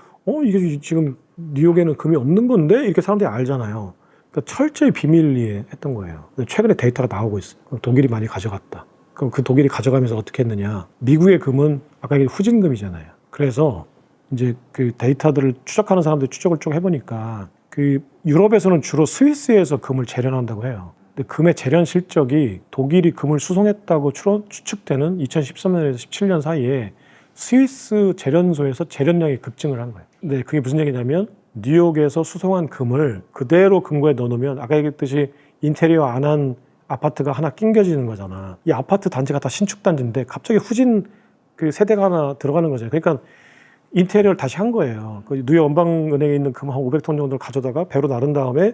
이게 지금 뉴욕에는 금이 없는 건데 이렇게 사람들이 알잖아요. 그러니까 철저히 비밀리에 했던 거예요. 근데 최근에 데이터가 나오고 있어요. 그럼 독일이 많이 가져갔다. 그럼 그 독일이 가져가면서 어떻게 했느냐. 미국의 금은 아까 이게 후진금이잖아요. 그래서 이제 그 데이터들을 추적하는 사람들 추적을 쭉 해보니까 그 유럽에서는 주로 스위스에서 금을 재련한다고 해요. 근데 금의 재련 실적이 독일이 금을 수송했다고 추측되는 2013년에서 17년 사이에 스위스 재련소에서 재련량이 급증을 한 거예요. 근데 그게 무슨 얘기냐면 뉴욕에서 수송한 금을 그대로 금고에 넣어놓으면 아까 얘기했듯이 인테리어 안 한 아파트가 하나 낑겨지는 거잖아. 이 아파트 단지가 다 신축 단지인데 갑자기 후진 그 세대가 하나 들어가는 거죠. 그러니까 인테리어를 다시 한 거예요. 그 뉴욕 연방은행에 있는 금 한 500톤 정도를 가져다가 배로 나른 다음에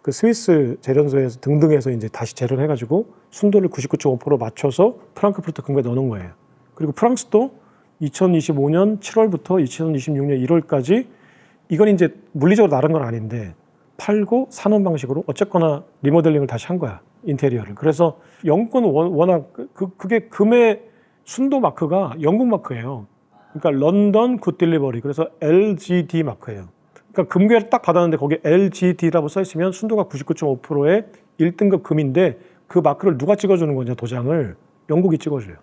그 스위스 재련소에서 등등해서 이제 다시 재련해가지고 순도를 99.5% 맞춰서 프랑크푸르트 금고에 넣어놓은 거예요. 그리고 프랑스도 2025년 7월부터 2026년 1월까지 이건 이제 물리적으로 나른 건 아닌데 팔고 사는 방식으로 어쨌거나 리모델링을 다시 한 거야. 인테리어를. 그래서 영국은 워낙 그게 금의 순도 마크가 영국 마크예요. 그러니까 런던 굿 딜리버리. 그래서 LGD 마크예요. 그러니까 금괴를 딱 받았는데 거기에 LGD라고 써 있으면 순도가 99.5%의 1등급 금인데 그 마크를 누가 찍어주는 거냐 도장을 영국이 찍어줘요.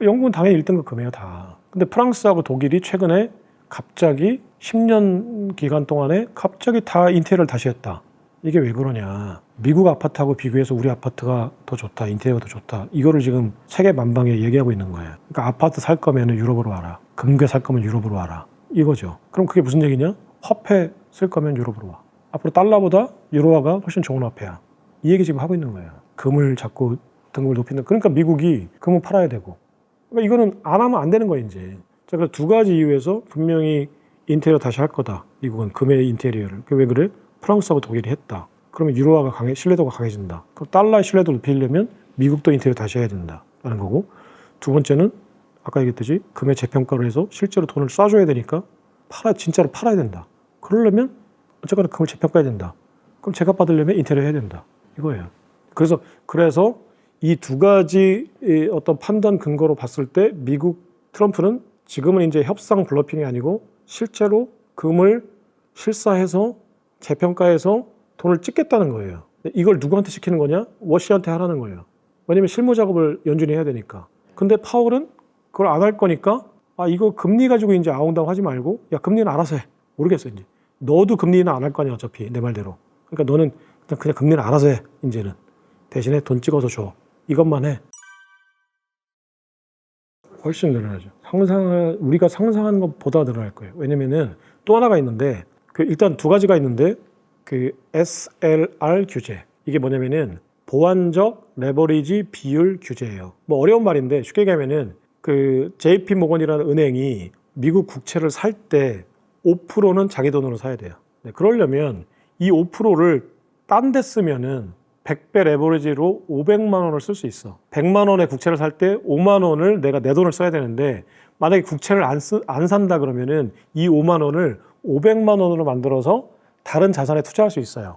영국은 당연히 1등급 금이에요 다. 근데 프랑스하고 독일이 최근에 갑자기 10년 기간 동안에 갑자기 다 인테리어를 다시 했다. 이게 왜 그러냐. 미국 아파트하고 비교해서 우리 아파트가 더 좋다. 인테리어가 더 좋다. 이거를 지금 세계 만방에 얘기하고 있는 거예요. 그러니까 아파트 살 거면 유럽으로 와라. 금괴 살 거면 유럽으로 와라. 이거죠. 그럼 그게 무슨 얘기냐? 화폐 쓸 거면 유럽으로 와. 앞으로 달러보다 유로화가 훨씬 좋은 화폐야. 이 얘기 지금 하고 있는 거예요. 금을 자꾸 등급을 높이는. 그러니까 미국이 금을 팔아야 되고. 그러니까 이거는 안 하면 안 되는 거예요 이제. 자, 그래서 두 가지 이유에서 분명히 인테리어 다시 할 거다. 미국은 금의 인테리어를. 왜 그래? 프랑스하고 독일이 했다. 그러면 유로화가 신뢰도가 강해진다. 그럼 달러의 신뢰도를 높이려면 미국도 인테리어 다시 해야 된다라는 거고. 두 번째는 아까 얘기했듯이 금의 재평가를 해서 실제로 돈을 쏴줘야 되니까 진짜로 팔아야 된다. 그러려면 어쨌거나 금을 재평가해야 된다. 그럼 제값 받으려면 인테리어 해야 된다. 이거예요. 그래서 이 두 가지 어떤 판단 근거로 봤을 때 미국 트럼프는 지금은 이제 협상 블러핑이 아니고 실제로 금을 실사해서 재평가해서 돈을 찍겠다는 거예요. 이걸 누구한테 시키는 거냐? 워시한테 하라는 거예요. 왜냐면 실무 작업을 연준이 해야 되니까. 근데 파월은 그걸 안 할 거니까 이거 금리 가지고 이제 아웅다웅 하지 말고 야 금리는 알아서 해. 모르겠어 이제. 너도 금리는 안 할 거 아니야 어차피 내 말대로. 그러니까 너는 그냥 금리는 알아서 해 이제는. 대신에 돈 찍어서 줘. 이것만 해. 훨씬 늘어나죠. 우리가 상상하는 것보다 늘어날 거예요. 왜냐면은 또 하나가 있는데 일단 두 가지가 있는데 그 SLR 규제. 이게 뭐냐면은 보완적 레버리지 비율 규제예요. 뭐 어려운 말인데 쉽게 얘기하면은 그 JP 모건이라는 은행이 미국 국채를 살 때 5%는 자기 돈으로 사야 돼요. 네, 그러려면 이 5%를 딴 데 쓰면은 100배 레버리지로 500만 원을 쓸 수 있어. 100만 원의 국채를 살 때 5만 원을 내가 내 돈을 써야 되는데 만약에 국채를 안 산다 그러면은 이 5만 원을 500만 원으로 만들어서 다른 자산에 투자할 수 있어요.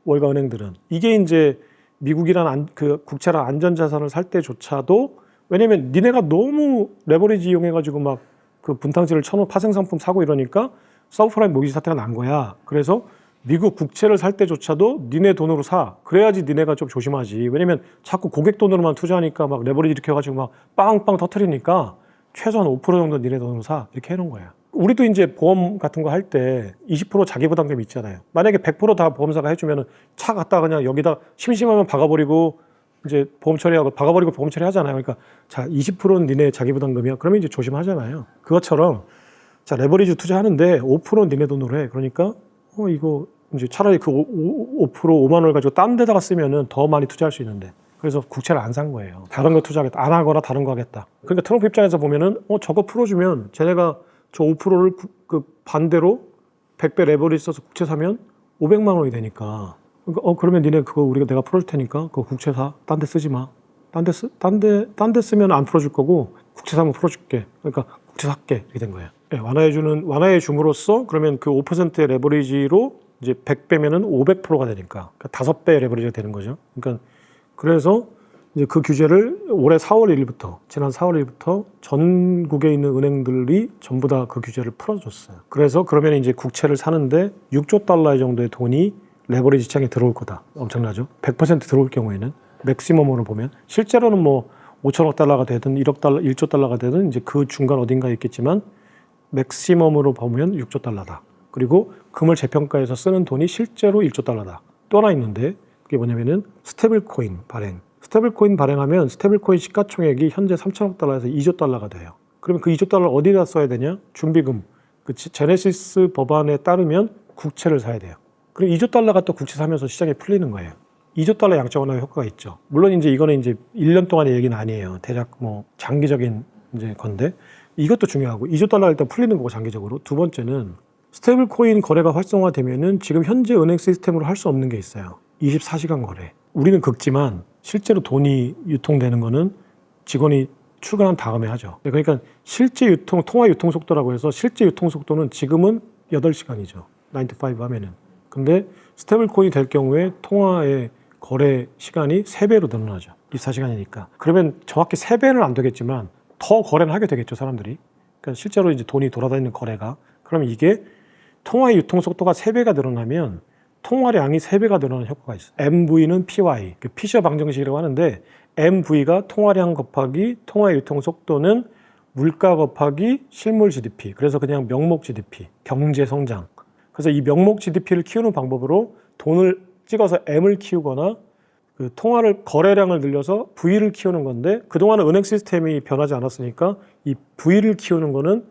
월가 은행들은. 이게 이제 미국이란 그 국채랑 안전자산을 살 때조차도 왜냐면 니네가 너무 레버리지 이용해가지고 막 그 분탕질을 쳐놓은 파생상품 사고 이러니까 서브프라임 모기지 사태가 난 거야. 그래서 미국 국채를 살 때조차도 니네 돈으로 사. 그래야지 니네가 좀 조심하지. 왜냐면 자꾸 고객 돈으로만 투자하니까 막 레버리지 이렇게 해가지고 막 빵빵 터트리니까 최소한 5% 정도 니네 돈으로 사. 이렇게 해놓은 거야. 우리도 이제 보험 같은 거 할 때 20% 자기 부담금이 있잖아요. 만약에 100% 다 보험사가 해주면 차 갖다 그냥 여기다 심심하면 박아버리고 이제 보험 처리하고 박아버리고 보험 처리하잖아요. 그러니까 자 20%는 니네 자기 부담금이야. 그러면 이제 조심하잖아요. 그것처럼 자 레버리지 투자하는데 5%는 니네 돈으로 해. 그러니까 이거 이제 차라리 그 5% 5만 원을 가지고 딴 데다가 쓰면은 더 많이 투자할 수 있는데 그래서 국채를 안 산 거예요. 다른 거 투자하겠다. 안 하거나 다른 거 하겠다. 그러니까 트럼프 입장에서 보면은 저거 풀어주면 쟤네가 저 5%를 그 반대로 100배 레버리지 써서 국채 사면 500만 원이 되니까 그러니까 그러면 니네 그거 내가 풀어줄 테니까 그거 국채 사. 딴 데 쓰지 마. 딴 데 쓰면 안 풀어줄 거고 국채 사면 풀어줄게. 그러니까 국채 살게. 이렇게 된 거예요. 네, 완화해 줌으로써 그러면 그 5%의 레버리지로 이제 100배면은 500%가 되니까 그러니까 5배 레버리지가 되는 거죠. 그러니까 그래서 이제 그 규제를 올해 4월 1일부터 지난 4월 1일부터 전국에 있는 은행들이 전부 다 그 규제를 풀어줬어요. 그래서 그러면 이제 국채를 사는데 6조 달러 정도의 돈이 레버리지 시장에 들어올 거다. 엄청나죠? 100% 들어올 경우에는 맥시멈으로 보면 실제로는 뭐 5천억 달러가 되든 1억 달러, 1조 달러가 되든 이제 그 중간 어딘가에 있겠지만 맥시멈으로 보면 6조 달러다. 그리고 금을 재평가해서 쓰는 돈이 실제로 1조 달러다. 또 하나 있는데 그게 뭐냐면은 스테이블코인 발행. 스테이블코인 발행하면 스테이블코인 시가총액이 현재 3천억 달러에서 2조 달러가 돼요. 그러면 그 2조 달러를 어디다 써야 되냐? 준비금. 그 제네시스 법안에 따르면 국채를 사야 돼요. 그리고 2조 달러가 또 국채 사면서 시장에 풀리는 거예요. 2조 달러 양적 완화 효과가 있죠. 물론 이제 이거는 이제 1년 동안의 얘기는 아니에요. 대략 뭐 장기적인 이제 건데 이것도 중요하고 2조 달러가 일단 풀리는 거고 장기적으로. 두 번째는 스테이블 코인 거래가 활성화되면은 지금 현재 은행 시스템으로 할 수 없는 게 있어요. 24시간 거래. 우리는 긁지만 실제로 돈이 유통되는 거는 직원이 출근한 다음에 하죠. 그러니까 실제 통화 유통 속도라고 해서 실제 유통 속도는 지금은 8시간이죠. 9 to 5 하면은. 근데 스테이블 코인이 될 경우에 통화의 거래 시간이 3배로 늘어나죠. 24시간이니까. 그러면 정확히 3배는 안 되겠지만 더 거래는 하게 되겠죠, 사람들이. 그러니까 실제로 이제 돈이 돌아다니는 거래가. 그러면 이게 통화의 유통 속도가 3배가 늘어나면 통화량이 3배가 늘어나는 효과가 있어요. MV는 PY, 피셔 방정식이라고 하는데 MV가 통화량 곱하기 통화의 유통 속도는 물가 곱하기 실물 GDP. 그래서 그냥 명목 GDP, 경제 성장. 그래서 이 명목 GDP를 키우는 방법으로 돈을 찍어서 M을 키우거나 그 통화를 거래량을 늘려서 V를 키우는 건데 그동안은 은행 시스템이 변하지 않았으니까 이 V를 키우는 거는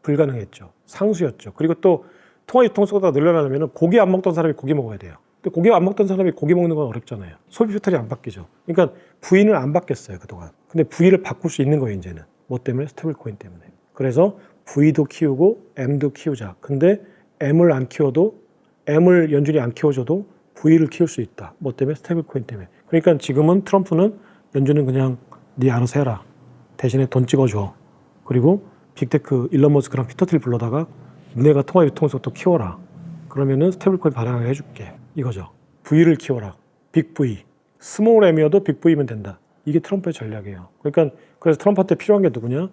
불가능했죠. 상수였죠. 그리고 또 통화 유통 속도가 늘려나려면 고기 안 먹던 사람이 고기 먹어야 돼요. 근데 고기 안 먹던 사람이 고기 먹는 건 어렵잖아요. 소비 패턴이 안 바뀌죠. 그러니까 V는 안 바뀌었어요, 그동안. 근데 V를 바꿀 수 있는 거예요, 이제는. 뭐 때문에? 스테이블 코인 때문에. 그래서 V도 키우고 M도 키우자. 근데 M을 안 키워도 M을 연준이 안 키워줘도 V를 키울 수 있다. 뭐 때문에? 스테이블 코인 때문에. 그러니까 지금은 트럼프는 연준은 그냥 네 알아서 해라. 대신에 돈 찍어줘. 그리고 빅테크 일론 머스크랑 피터 틸 불러다가 너네가 통화 유통 속도 키워라. 그러면은 스테이블 코인 발행하게 해줄게. 이거죠. V를 키워라. 빅 V. 스몰 M이어도 빅 V면 된다. 이게 트럼프의 전략이에요. 그러니까 그래서 트럼프한테 필요한 게 누구냐?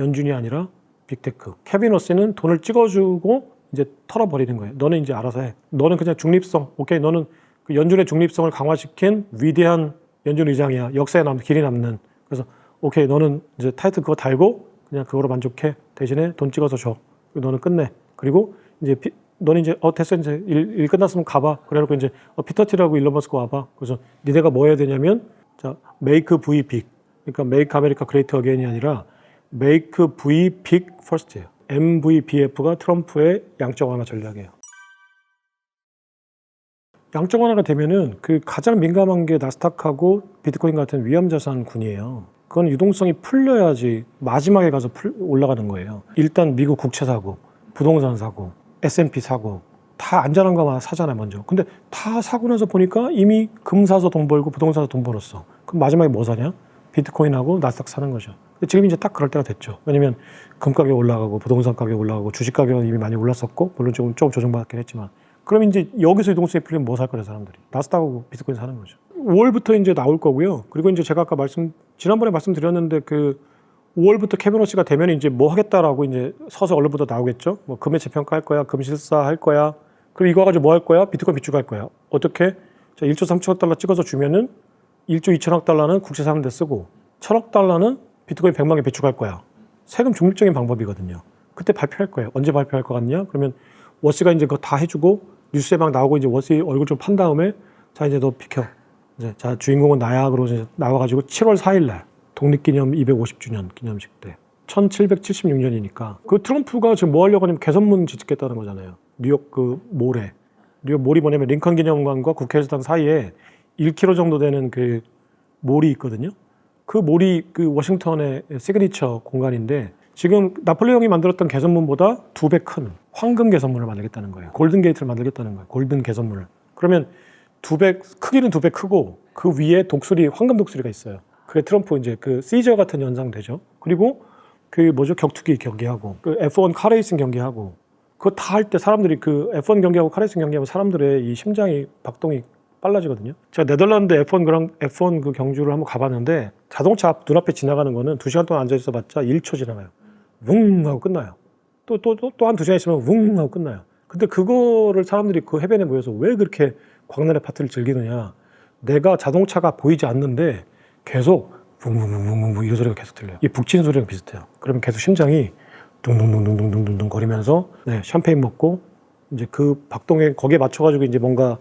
연준이 아니라 빅테크. 케빈 워스는 돈을 찍어주고 이제 털어버리는 거예요. 너는 이제 알아서 해. 너는 그냥 중립성. 오케이, 너는 그 연준의 중립성을 강화시킨 위대한 연준 의장이야. 역사에 길이 남는. 그래서 오케이, 너는 이제 타이틀 그거 달고 그냥 그거로 만족해. 대신에 돈 찍어서 줘. 너는 끝내. 그리고 이제 너는 이제 됐어, 이제 일 끝났으면 가봐. 그래놓고 이제 피터 틸하고 일론 머스크 와봐. 그래서 니네가 뭐 해야 되냐면 자, make V big. 그러니까 make America great again이 아니라 make V big first예요. MVBF가 트럼프의 양적 완화 전략이에요. 양적 완화가 되면은 그 가장 민감한 게 나스닥하고 비트코인 같은 위험 자산군이에요. 그건 유동성이 풀려야지 마지막에 가서 올라가는 거예요. 일단 미국 국채 사고, 부동산 사고, S&P 사고, 다 안전한 거만 사잖아요, 먼저. 근데 다 사고 나서 보니까 이미 금 사서 돈 벌고 부동산 사서 돈 벌었어. 그럼 마지막에 뭐 사냐? 비트코인하고 나스닥 사는 거죠. 근데 지금 이제 딱 그럴 때가 됐죠. 왜냐면 금 가격이 올라가고 부동산 가격이 올라가고 주식 가격은 이미 많이 올랐었고, 물론 조금 조정받긴 했지만. 그럼 이제 여기서 유동성이 풀리면 뭐 살 거냐, 사람들이. 나스닥하고 비트코인 사는 거죠. 5월부터 이제 나올 거고요. 그리고 이제 제가 아까 지난번에 말씀드렸는데 5월부터 캐메론 씨가 되면 이제 뭐 하겠다라고 이제 서서 언론부터 나오겠죠. 뭐 금의 재평가 할 거야, 금 실사 할 거야. 그럼 이거 가지고 뭐 할 거야? 비트코인 비축할 거야. 어떻게? 자, 1조 3천억 달러 찍어서 주면은 1조 2천억 달러는 국채 사는 데 쓰고 1천억 달러는 비트코인 100만 개 비축할 거야. 세금 중립적인 방법이거든요. 그때 발표할 거예요. 언제 발표할 것 같냐? 그러면 워시가 이제 그거 다 해주고 뉴스에 막 나오고 이제 워시 얼굴 좀 판 다음에 자, 이제 너 비켜. 이제 자, 주인공은 나야. 그러고 이제 나와가지고 7월 4일 날 독립기념 250주년 기념식 때 1776년이니까 그 트럼프가 지금 뭐 하려고 하냐면 개선문 짓겠다는 거잖아요. 뉴욕 그 몰에. 뉴욕 몰이 뭐냐면 링컨 기념관과 국회의사당 사이에 1km 정도 되는 그 몰이 있거든요. 그 몰이 그 워싱턴의 시그니처 공간인데 지금 나폴레옹이 만들었던 개선문보다 2배 큰 황금 개선문을 만들겠다는 거예요. 골든 게이트를 만들겠다는 거예요. 골든 개선문을. 그러면 크기는 2배 크고 그 위에 독수리, 황금 독수리가 있어요. 그게 트럼프 이제 그 시저 같은 현상 되죠. 그리고 그 격투기 경기하고 그 F1 카레이싱 경기하고 그거 다 할 때 사람들이 그 F1 경기하고 카레이싱 경기하면 사람들의 이 심장이 박동이 빨라지거든요. 제가 네덜란드 F1 그 경주를 한번 가봤는데 자동차 눈앞에 지나가는 거는 2시간 동안 앉아있어 봤자 1초 지나가요. 웅 하고 끝나요. 또 한 2시간 있으면 웅 하고 끝나요. 근데 그거를 사람들이 그 해변에 모여서 왜 그렇게 광란의 파티를 즐기느냐. 내가 자동차가 보이지 않는데 계속 붕붕붕붕붕 이런 소리가 계속 들려요. 이 북치는 소리랑 비슷해요. 그러면 계속 심장이 둥둥둥둥둥둥둥 거리면서 샴페인 먹고 이제 그 박동에 거기에 맞춰가지고 이제 뭔가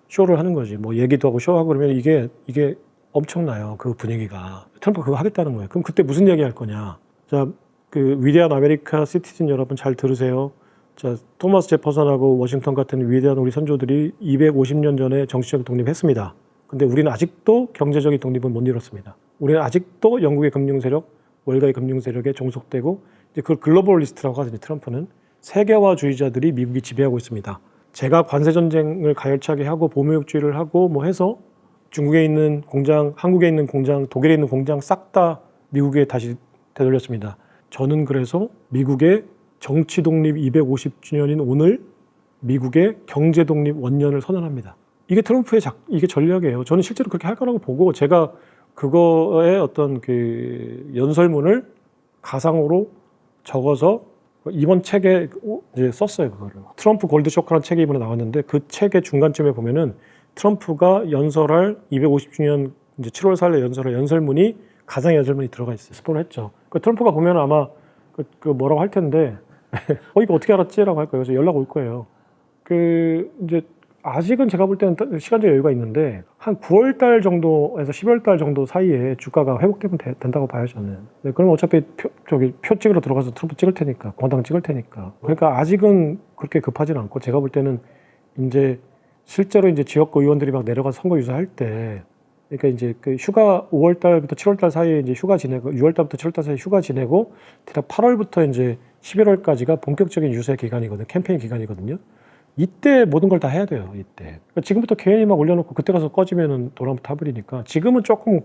쇼를 하는 거지. 뭐 얘기도 하고 쇼하고 그러면 이게 엄청나요. 그 분위기가. 트럼프가 그거 하겠다는 거예요. 그럼 그때 무슨 얘기 할 거냐. 자, 그 위대한 아메리카 시티즌 여러분 잘 들으세요. 자, 토마스 제퍼슨하고 워싱턴 같은 위대한 우리 선조들이 250년 전에 정치적 독립했습니다. 근데 우리는 아직도 경제적인 독립은 못 이뤘습니다. 우리는 아직도 영국의 금융 세력, 월가의 금융 세력에 종속되고 이제 그걸 글로벌리스트라고 하더니 트럼프는 세계화주의자들이 미국이 지배하고 있습니다. 제가 관세 전쟁을 가열차게 하고 보호무역주의를 하고 뭐 해서 중국에 있는 공장, 한국에 있는 공장, 독일에 있는 공장 싹 다 미국에 다시 되돌렸습니다. 저는 그래서 미국의 정치 독립 250주년인 오늘 미국의 경제 독립 원년을 선언합니다. 이게 트럼프의 이게 전략이에요. 저는 실제로 그렇게 할 거라고 보고 제가 그거의 어떤 그 연설문을 가상으로 적어서 이번 책에 이제 썼어요. 그거를. 트럼프 골드 쇼크라는 책이 이번에 나왔는데 그 책의 중간쯤에 보면은 트럼프가 연설할 250주년 이제 7월 4일에 연설할 연설문이 가상 연설문이 들어가 있어요. 스포를 했죠. 그 트럼프가 보면 아마 그 뭐라고 할 텐데 이거 어떻게 알았지라고 할 거예요. 그래서 연락 올 거예요. 이제 아직은 제가 볼 때는 시간적 여유가 있는데 한 9월 달 정도에서 10월 달 정도 사이에 주가가 회복되면 된다고 봐요, 저는. 네, 그럼 어차피 표 찍으러 들어가서 트럼프 찍을 테니까, 공화당 찍을 테니까. 그러니까 아직은 그렇게 급하진 않고 제가 볼 때는 이제 실제로 이제 지역구 의원들이 막 내려가서 선거 유세할 때 그러니까 이제 그 휴가 5월 달부터 7월 달 사이에 이제 휴가 지내고 6월 달부터 7월 달 사이에 휴가 지내고 대략 8월부터 이제 11월까지가 본격적인 유세 기간이거든요. 캠페인 기간이거든요. 이때 모든 걸 다 해야 돼요. 이때. 그러니까 지금부터 괜히 막 올려놓고 그때 가서 꺼지면은 도나무 타버리니까 지금은 조금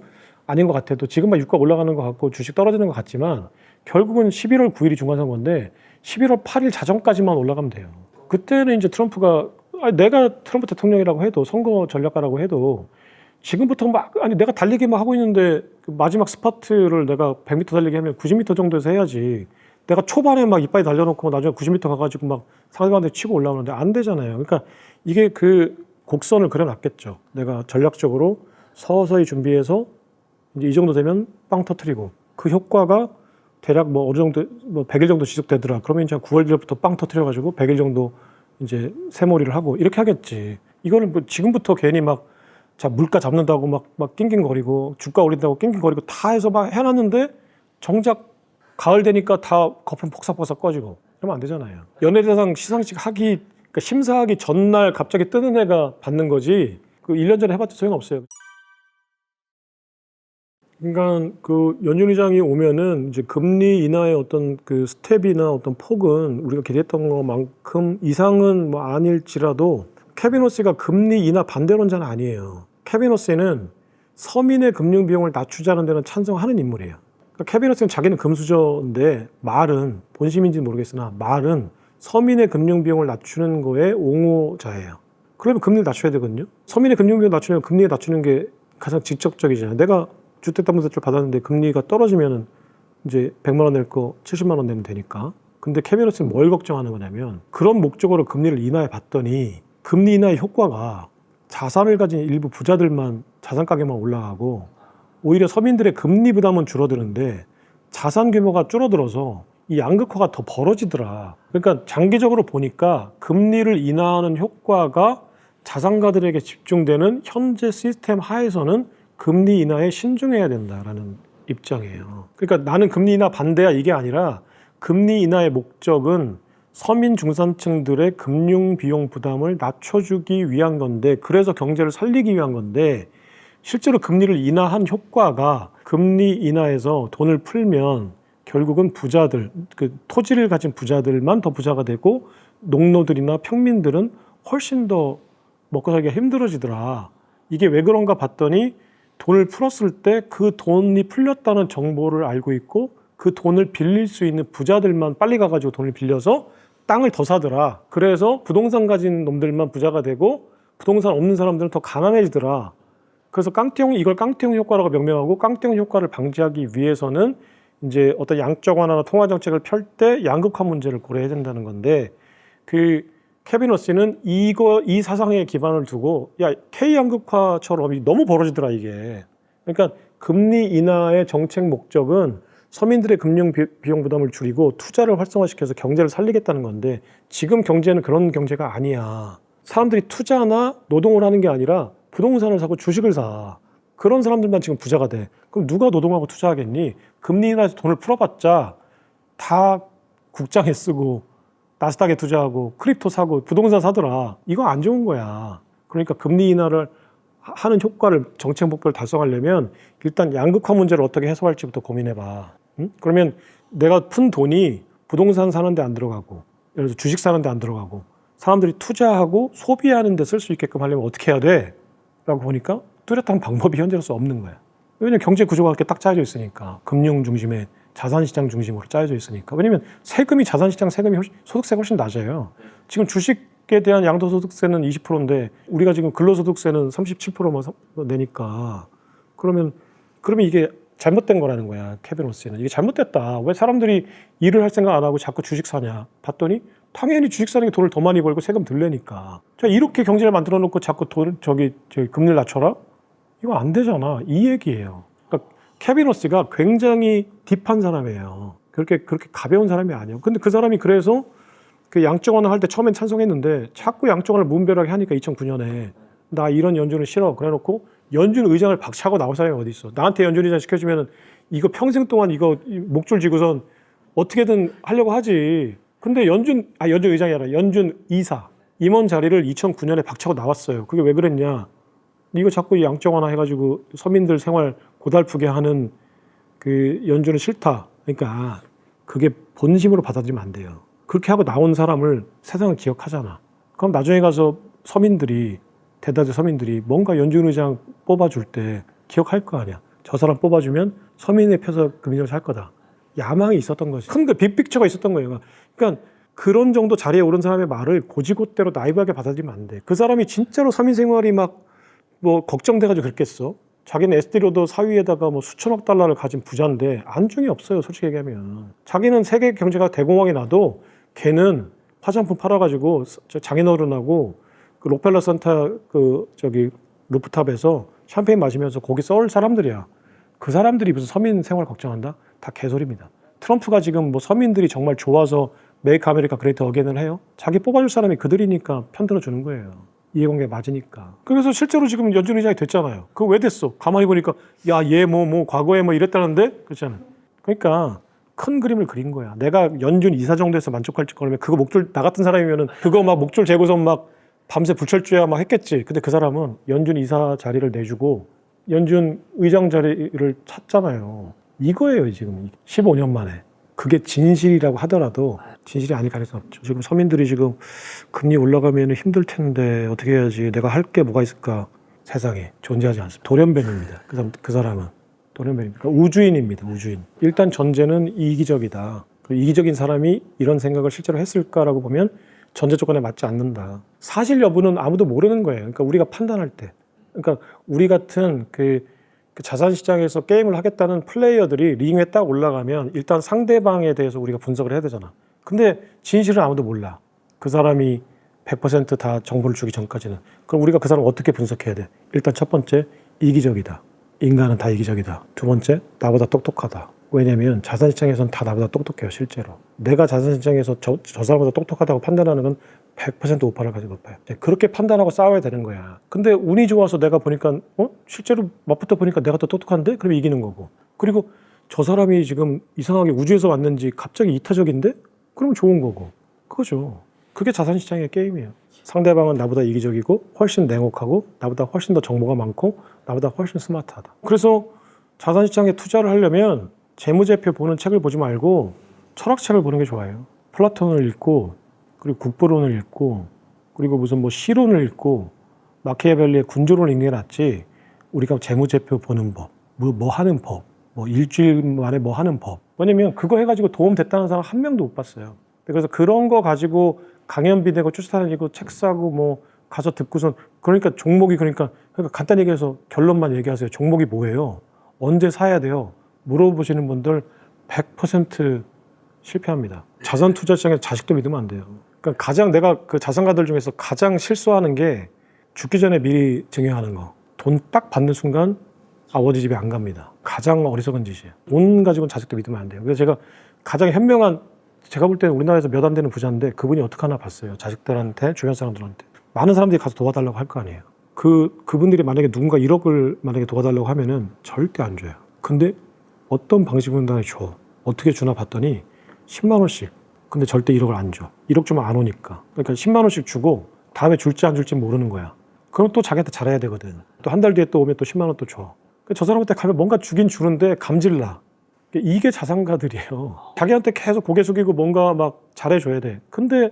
아닌 것 같아도 지금 막 유가 올라가는 것 같고 주식 떨어지는 것 같지만 결국은 11월 9일이 중간선거인데 11월 8일 자정까지만 올라가면 돼요. 그때는 이제 트럼프가 내가 트럼프 대통령이라고 해도 선거 전략가라고 해도 지금부터 막 내가 달리기만 하고 있는데 그 마지막 스파트를 내가 100m 달리기 하면 90m 정도에서 해야지. 내가 초반에 막 이빨이 달려놓고 나중에 90m 가가지고 막 상대방한테 치고 올라오는데 안 되잖아요. 그러니까 이게 그 곡선을 그려놨겠죠. 내가 전략적으로 서서히 준비해서 이제 이 정도 되면 빵 터트리고 그 효과가 대략 뭐 어느 정도 뭐 100일 정도 지속되더라. 그러면 이제 9월 달부터 빵 터트려가지고 100일 정도 이제 새몰이를 하고 이렇게 하겠지. 이거는 뭐 지금부터 괜히 막 자 물가 잡는다고 막 낑낑거리고 주가 올린다고 낑낑거리고 다 해서 막 해놨는데 정작 가을 되니까 다 거품 폭삭폭삭 꺼지고 그러면 안 되잖아요. 연예대상 시상식 그러니까 심사하기 전날 갑자기 뜨는 애가 받는 거지 그 1년 전에 해봤자 소용없어요. 그러니까 그 연준 의장이 오면은 이제 금리 인하의 어떤 그 스텝이나 어떤 폭은 우리가 기대했던 것만큼 이상은 뭐 아닐지라도 케빈 호스가 금리 인하 반대론자는 아니에요. 케빈 호스는 서민의 금융 비용을 낮추자는 데는 찬성하는 인물이에요. 그러니까 케빈 호스는 자기는 금수저인데 말은 본심인지는 모르겠으나 말은 서민의 금융 비용을 낮추는 거에 옹호자예요. 그러면 금리를 낮춰야 되거든요. 서민의 금융 비용을 낮추면 금리 낮추는 게 가장 직접적이잖아요. 내가 주택담보대출 받았는데 금리가 떨어지면은 이제 100만 원 낼 거 70만 원 내면 되니까. 근데 케빈 호스는 뭘 걱정하는 거냐면 그런 목적으로 금리를 인하해 봤더니 금리 인하의 효과가 자산을 가진 일부 부자들만 자산 가격만 올라가고 오히려 서민들의 금리 부담은 줄어드는데 자산 규모가 줄어들어서 이 양극화가 더 벌어지더라. 그러니까 장기적으로 보니까 금리를 인하하는 효과가 자산가들에게 집중되는 현재 시스템 하에서는 금리 인하에 신중해야 된다라는 입장이에요. 그러니까 나는 금리 인하 반대야 이게 아니라 금리 인하의 목적은 서민 중산층들의 금융 비용 부담을 낮춰주기 위한 건데 그래서 경제를 살리기 위한 건데 실제로 금리를 인하한 효과가 금리 인하에서 돈을 풀면 결국은 부자들, 그 토지를 가진 부자들만 더 부자가 되고 농노들이나 평민들은 훨씬 더 먹고 살기가 힘들어지더라. 이게 왜 그런가 봤더니 돈을 풀었을 때 그 돈이 풀렸다는 정보를 알고 있고 그 돈을 빌릴 수 있는 부자들만 빨리 가가지고 돈을 빌려서 땅을 더 사더라. 그래서 부동산 가진 놈들만 부자가 되고 부동산 없는 사람들은 더 가난해지더라. 그래서 이걸 깡통형 효과라고 명명하고 깡통형 효과를 방지하기 위해서는 이제 어떤 양적 완화나 통화 정책을 펼 때 양극화 문제를 고려해야 된다는 건데 그 케빈 호스는 이 사상에 기반을 두고 야 K 양극화처럼 너무 벌어지더라 이게. 그러니까 금리 인하의 정책 목적은 서민들의 금융 비용 부담을 줄이고 투자를 활성화시켜서 경제를 살리겠다는 건데 지금 경제는 그런 경제가 아니야. 사람들이 투자나 노동을 하는 게 아니라 부동산을 사고 주식을 사. 그런 사람들만 지금 부자가 돼. 그럼 누가 노동하고 투자하겠니? 금리 인하에서 돈을 풀어봤자 다 국장에 쓰고 나스닥에 투자하고 크립토 사고 부동산 사더라. 이거 안 좋은 거야. 그러니까 금리 인하를 하는 효과를 정책 목표를 달성하려면 일단 양극화 문제를 어떻게 해소할지부터 고민해봐. 응? 그러면 내가 푼 돈이 부동산 사는 데 안 들어가고 예를 들어서 주식 사는 데 안 들어가고 사람들이 투자하고 소비하는 데 쓸 수 있게끔 하려면 어떻게 해야 돼? 라고 보니까 뚜렷한 방법이 현재로서 없는 거야. 왜냐면 경제 구조가 그렇게 딱 짜여져 있으니까. 금융 중심에 자산시장 중심으로 짜여져 있으니까. 왜냐면 세금이 자산시장 세금이 소득세가 훨씬 낮아요. 지금 주식에 대한 양도소득세는 20%인데 우리가 지금 근로소득세는 37%만 내니까 그러면 이게 잘못된 거라는 거야. 케빈 호스는. 이게 잘못됐다. 왜 사람들이 일을 할 생각 안 하고 자꾸 주식 사냐. 봤더니 당연히 주식 사는 게 돈을 더 많이 벌고 세금 덜 내니까. 자, 이렇게 경제를 만들어 놓고 자꾸 저기 금리를 낮춰라? 이거 안 되잖아. 이 얘기예요. 그러니까 케빈 호스가 굉장히 딥한 사람이에요. 그렇게 가벼운 사람이 아니에요. 근데 그 사람이 그래서 그 양적 완화 할 때 처음엔 찬성했는데 자꾸 양적 완화를 무분별하게 하니까 2009년에 나 이런 연준은 싫어. 그래놓고 연준 의장을 박차고 나올 사람이 어디 있어. 나한테 연준 의장 시켜주면 이거 평생 동안 이거 목줄 쥐고선 어떻게든 하려고 하지. 근데 연준 의장이 아니라 연준 이사 임원 자리를 2009년에 박차고 나왔어요. 그게 왜 그랬냐. 이거 자꾸 양적 완화 해가지고 서민들 생활 고달프게 하는 그 연준은 싫다. 그러니까 그게 본심으로 받아들이면 안 돼요. 그렇게 하고 나온 사람을 세상은 기억하잖아. 그럼 나중에 가서 대다수 서민들이 뭔가 연준 의장 뽑아줄 때 기억할 거 아니야. 저 사람 뽑아주면 서민의 표서 금융을 살 거다. 야망이 있었던 거지. 큰 빅픽처가 있었던 거예요. 그러니까 그런 정도 자리에 오른 사람의 말을 고지고대로 나이브하게 받아들이면 안 돼. 그 사람이 진짜로 서민 생활이 막 뭐 걱정돼가지고 그랬겠어. 자기는 에스티로더 사위에다가 뭐 수천억 달러를 가진 부자인데 안중이 없어요. 솔직히 얘기하면. 자기는 세계 경제가 대공황이 나도 걔는 화장품 팔아가지고 장인어른하고 그 록펠러 센터 루프탑에서 샴페인 마시면서 고기 썰 사람들이야. 그 사람들이 무슨 서민 생활 걱정한다? 다 개소리입니다. 트럼프가 지금 뭐 서민들이 정말 좋아서 메이크 아메리카 그레이트 어게인을 해요? 자기 뽑아줄 사람이 그들이니까 편들어주는 거예요. 이해관계 맞으니까. 그래서 실제로 지금 연준 의장이 됐잖아요. 그거 왜 됐어? 가만히 보니까 야, 얘 과거에 이랬다는데? 그렇잖아. 그러니까 큰 그림을 그린 거야. 내가 연준 이사 정도에서 만족할지 그러면 그거 목줄 나 같은 사람이면은 그거 막 목줄 재고서 막 밤새 불철주야 막 했겠지. 근데 그 사람은 연준 이사 자리를 내주고 연준 의장 자리를 찾잖아요. 이거예요, 지금. 15년 만에. 그게 진실이라고 하더라도 진실이 아닐 가능성이 없죠. 지금 서민들이 지금 금리 올라가면 힘들 텐데 어떻게 해야지, 내가 할 게 뭐가 있을까. 세상에 존재하지 않습니다. 돌연변입니다. 그 사람은 돌연변입니다. 그러니까 우주인입니다. 우주인. 일단 전제는 이기적이다. 이기적인 사람이 이런 생각을 실제로 했을까라고 보면 전제 조건에 맞지 않는다. 사실 여부는 아무도 모르는 거예요. 그러니까 우리가 판단할 때. 그러니까 우리 같은 그 자산시장에서 게임을 하겠다는 플레이어들이 링에 딱 올라가면 일단 상대방에 대해서 우리가 분석을 해야 되잖아. 근데 진실은 아무도 몰라. 그 사람이 100% 정보를 주기 전까지는. 그럼 우리가 그 사람을 어떻게 분석해야 돼? 일단 첫 번째, 이기적이다. 인간은 다 이기적이다. 두 번째, 나보다 똑똑하다. 왜냐면 자산시장에서는 다 나보다 똑똑해요, 실제로. 내가 자산시장에서 저 사람보다 똑똑하다고 판단하는 건 100% 오파를 가지고 높아요. 그렇게 판단하고 싸워야 되는 거야. 근데 운이 좋아서 내가 보니까 실제로 맞붙어 보니까 내가 더 똑똑한데? 그럼 이기는 거고. 그리고 저 사람이 지금 이상하게 우주에서 왔는지 갑자기 이타적인데? 그럼 좋은 거고. 그거죠. 그게 자산시장의 게임이에요. 상대방은 나보다 이기적이고 훨씬 냉혹하고 나보다 훨씬 더 정보가 많고 나보다 훨씬 스마트하다. 그래서 자산시장에 투자를 하려면 재무제표 보는 책을 보지 말고 철학책을 보는 게 좋아요. 플라톤을 읽고, 그리고 국부론을 읽고, 그리고 무슨 뭐 시론을 읽고, 마키아벨리의 군주론을 읽는 게 낫지. 우리가 재무제표 보는 법, 뭐 하는 법, 뭐 일주일 만에 뭐 하는 법. 왜냐면 그거 해가지고 도움 됐다는 사람 한 명도 못 봤어요. 그래서 그런 거 가지고 강연비 내고 쫓아다니고 책 사고 뭐 가서 듣고선, 그러니까 종목이, 그러니까 간단히 얘기해서 결론만 얘기하세요. 종목이 뭐예요? 언제 사야 돼요? 물어보시는 분들 100% 실패합니다. 자산 투자 시장에 자식도 믿으면 안 돼요. 그러니까 가장 내가 그 자산가들 중에서 가장 실수하는 게 죽기 전에 미리 증여하는 거. 돈 딱 받는 순간 아버지 집에 안 갑니다. 가장 어리석은 짓이에요. 돈 가지고는 자식도 믿으면 안 돼요. 그래서 제가 가장 현명한, 제가 볼 때는 우리나라에서 몇 안 되는 부자인데 그분이 어떻게 하나 봤어요. 자식들한테, 주변 사람들한테. 많은 사람들이 가서 도와달라고 할 거 아니에요. 그분들이 만약에 누군가 1억을 만약에 도와달라고 하면은 절대 안 줘요. 근데 어떤 방식으로 나 줘. 어떻게 주나 봤더니 10만 원씩. 근데 절대 1억을 안 줘. 1억 주면 안 오니까. 그러니까 10만 원씩 주고 다음에 줄지 안 줄지 모르는 거야. 그럼 또 자기한테 잘해야 되거든. 또 한 달 뒤에 또 오면 또 10만 원 또 줘. 저 사람한테 가면 뭔가 주긴 주는데 감질나. 이게 자산가들이에요. 자기한테 계속 고개 숙이고 뭔가 막 잘해줘야 돼. 근데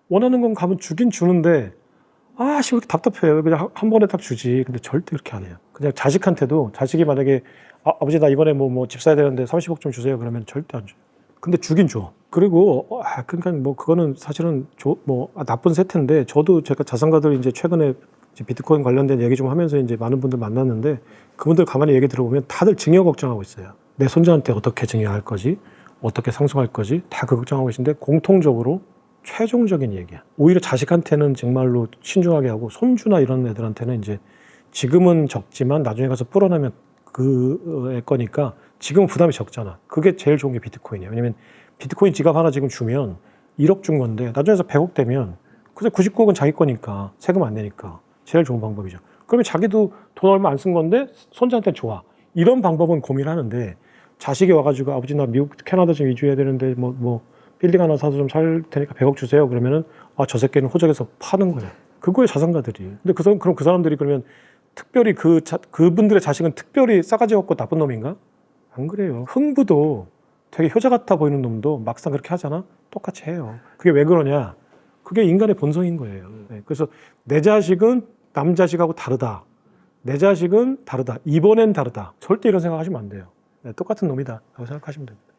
원하는 건 가면 주긴 주는데 왜 이렇게 답답해요. 그냥 한 번에 딱 주지. 근데 절대 그렇게 안 해요. 그냥 자식한테도, 자식이 만약에 아버지 나 이번에 뭐 집 사야 되는데 30억 좀 주세요. 그러면 절대 안 줘요. 근데 주긴 줘. 그리고 그러니까 뭐 그거는 사실은 나쁜 세태인데, 저도 제가 자산가들 이제 최근에 이제 비트코인 관련된 얘기 좀 하면서 이제 많은 분들 만났는데, 그분들 가만히 얘기 들어보면 다들 증여 걱정하고 있어요. 내 손자한테 어떻게 증여할 거지, 어떻게 상속할 거지, 다 그 걱정하고 계신데 공통적으로 최종적인 얘기야. 오히려 자식한테는 정말로 신중하게 하고, 손주나 이런 애들한테는 이제 지금은 적지만 나중에 가서 불어나면 그 애 거니까 지금 부담이 적잖아. 그게 제일 좋은 게 비트코인이에요. 왜냐면 비트코인 지갑 하나 지금 주면 1억 준 건데 나중에서 100억 되면 그래서 99억은 자기 거니까, 세금 안 내니까 제일 좋은 방법이죠. 그러면 자기도 돈 얼마 안 쓴 건데 손자한테 좋아. 이런 방법은 고민하는데, 자식이 와가지고 아버지 나 미국 캐나다 좀 이주해야 되는데 뭐 빌딩 하나 사서 좀 살 테니까 100억 주세요. 그러면은 저 새끼는 호적에서 파는 거예요. 그거에 자산가들이. 근데 그럼 그 사람들이 그러면 특별히 그분들의 자식은 특별히 싸가지 없고 나쁜 놈인가? 안 그래요. 흥부도 되게 효자 같아 보이는 놈도 막상 그렇게 하잖아? 똑같이 해요. 그게 왜 그러냐? 그게 인간의 본성인 거예요. 그래서 내 자식은 남 자식하고 다르다. 내 자식은 다르다. 이번엔 다르다. 절대 이런 생각하시면 안 돼요. 똑같은 놈이다 라고 생각하시면 됩니다.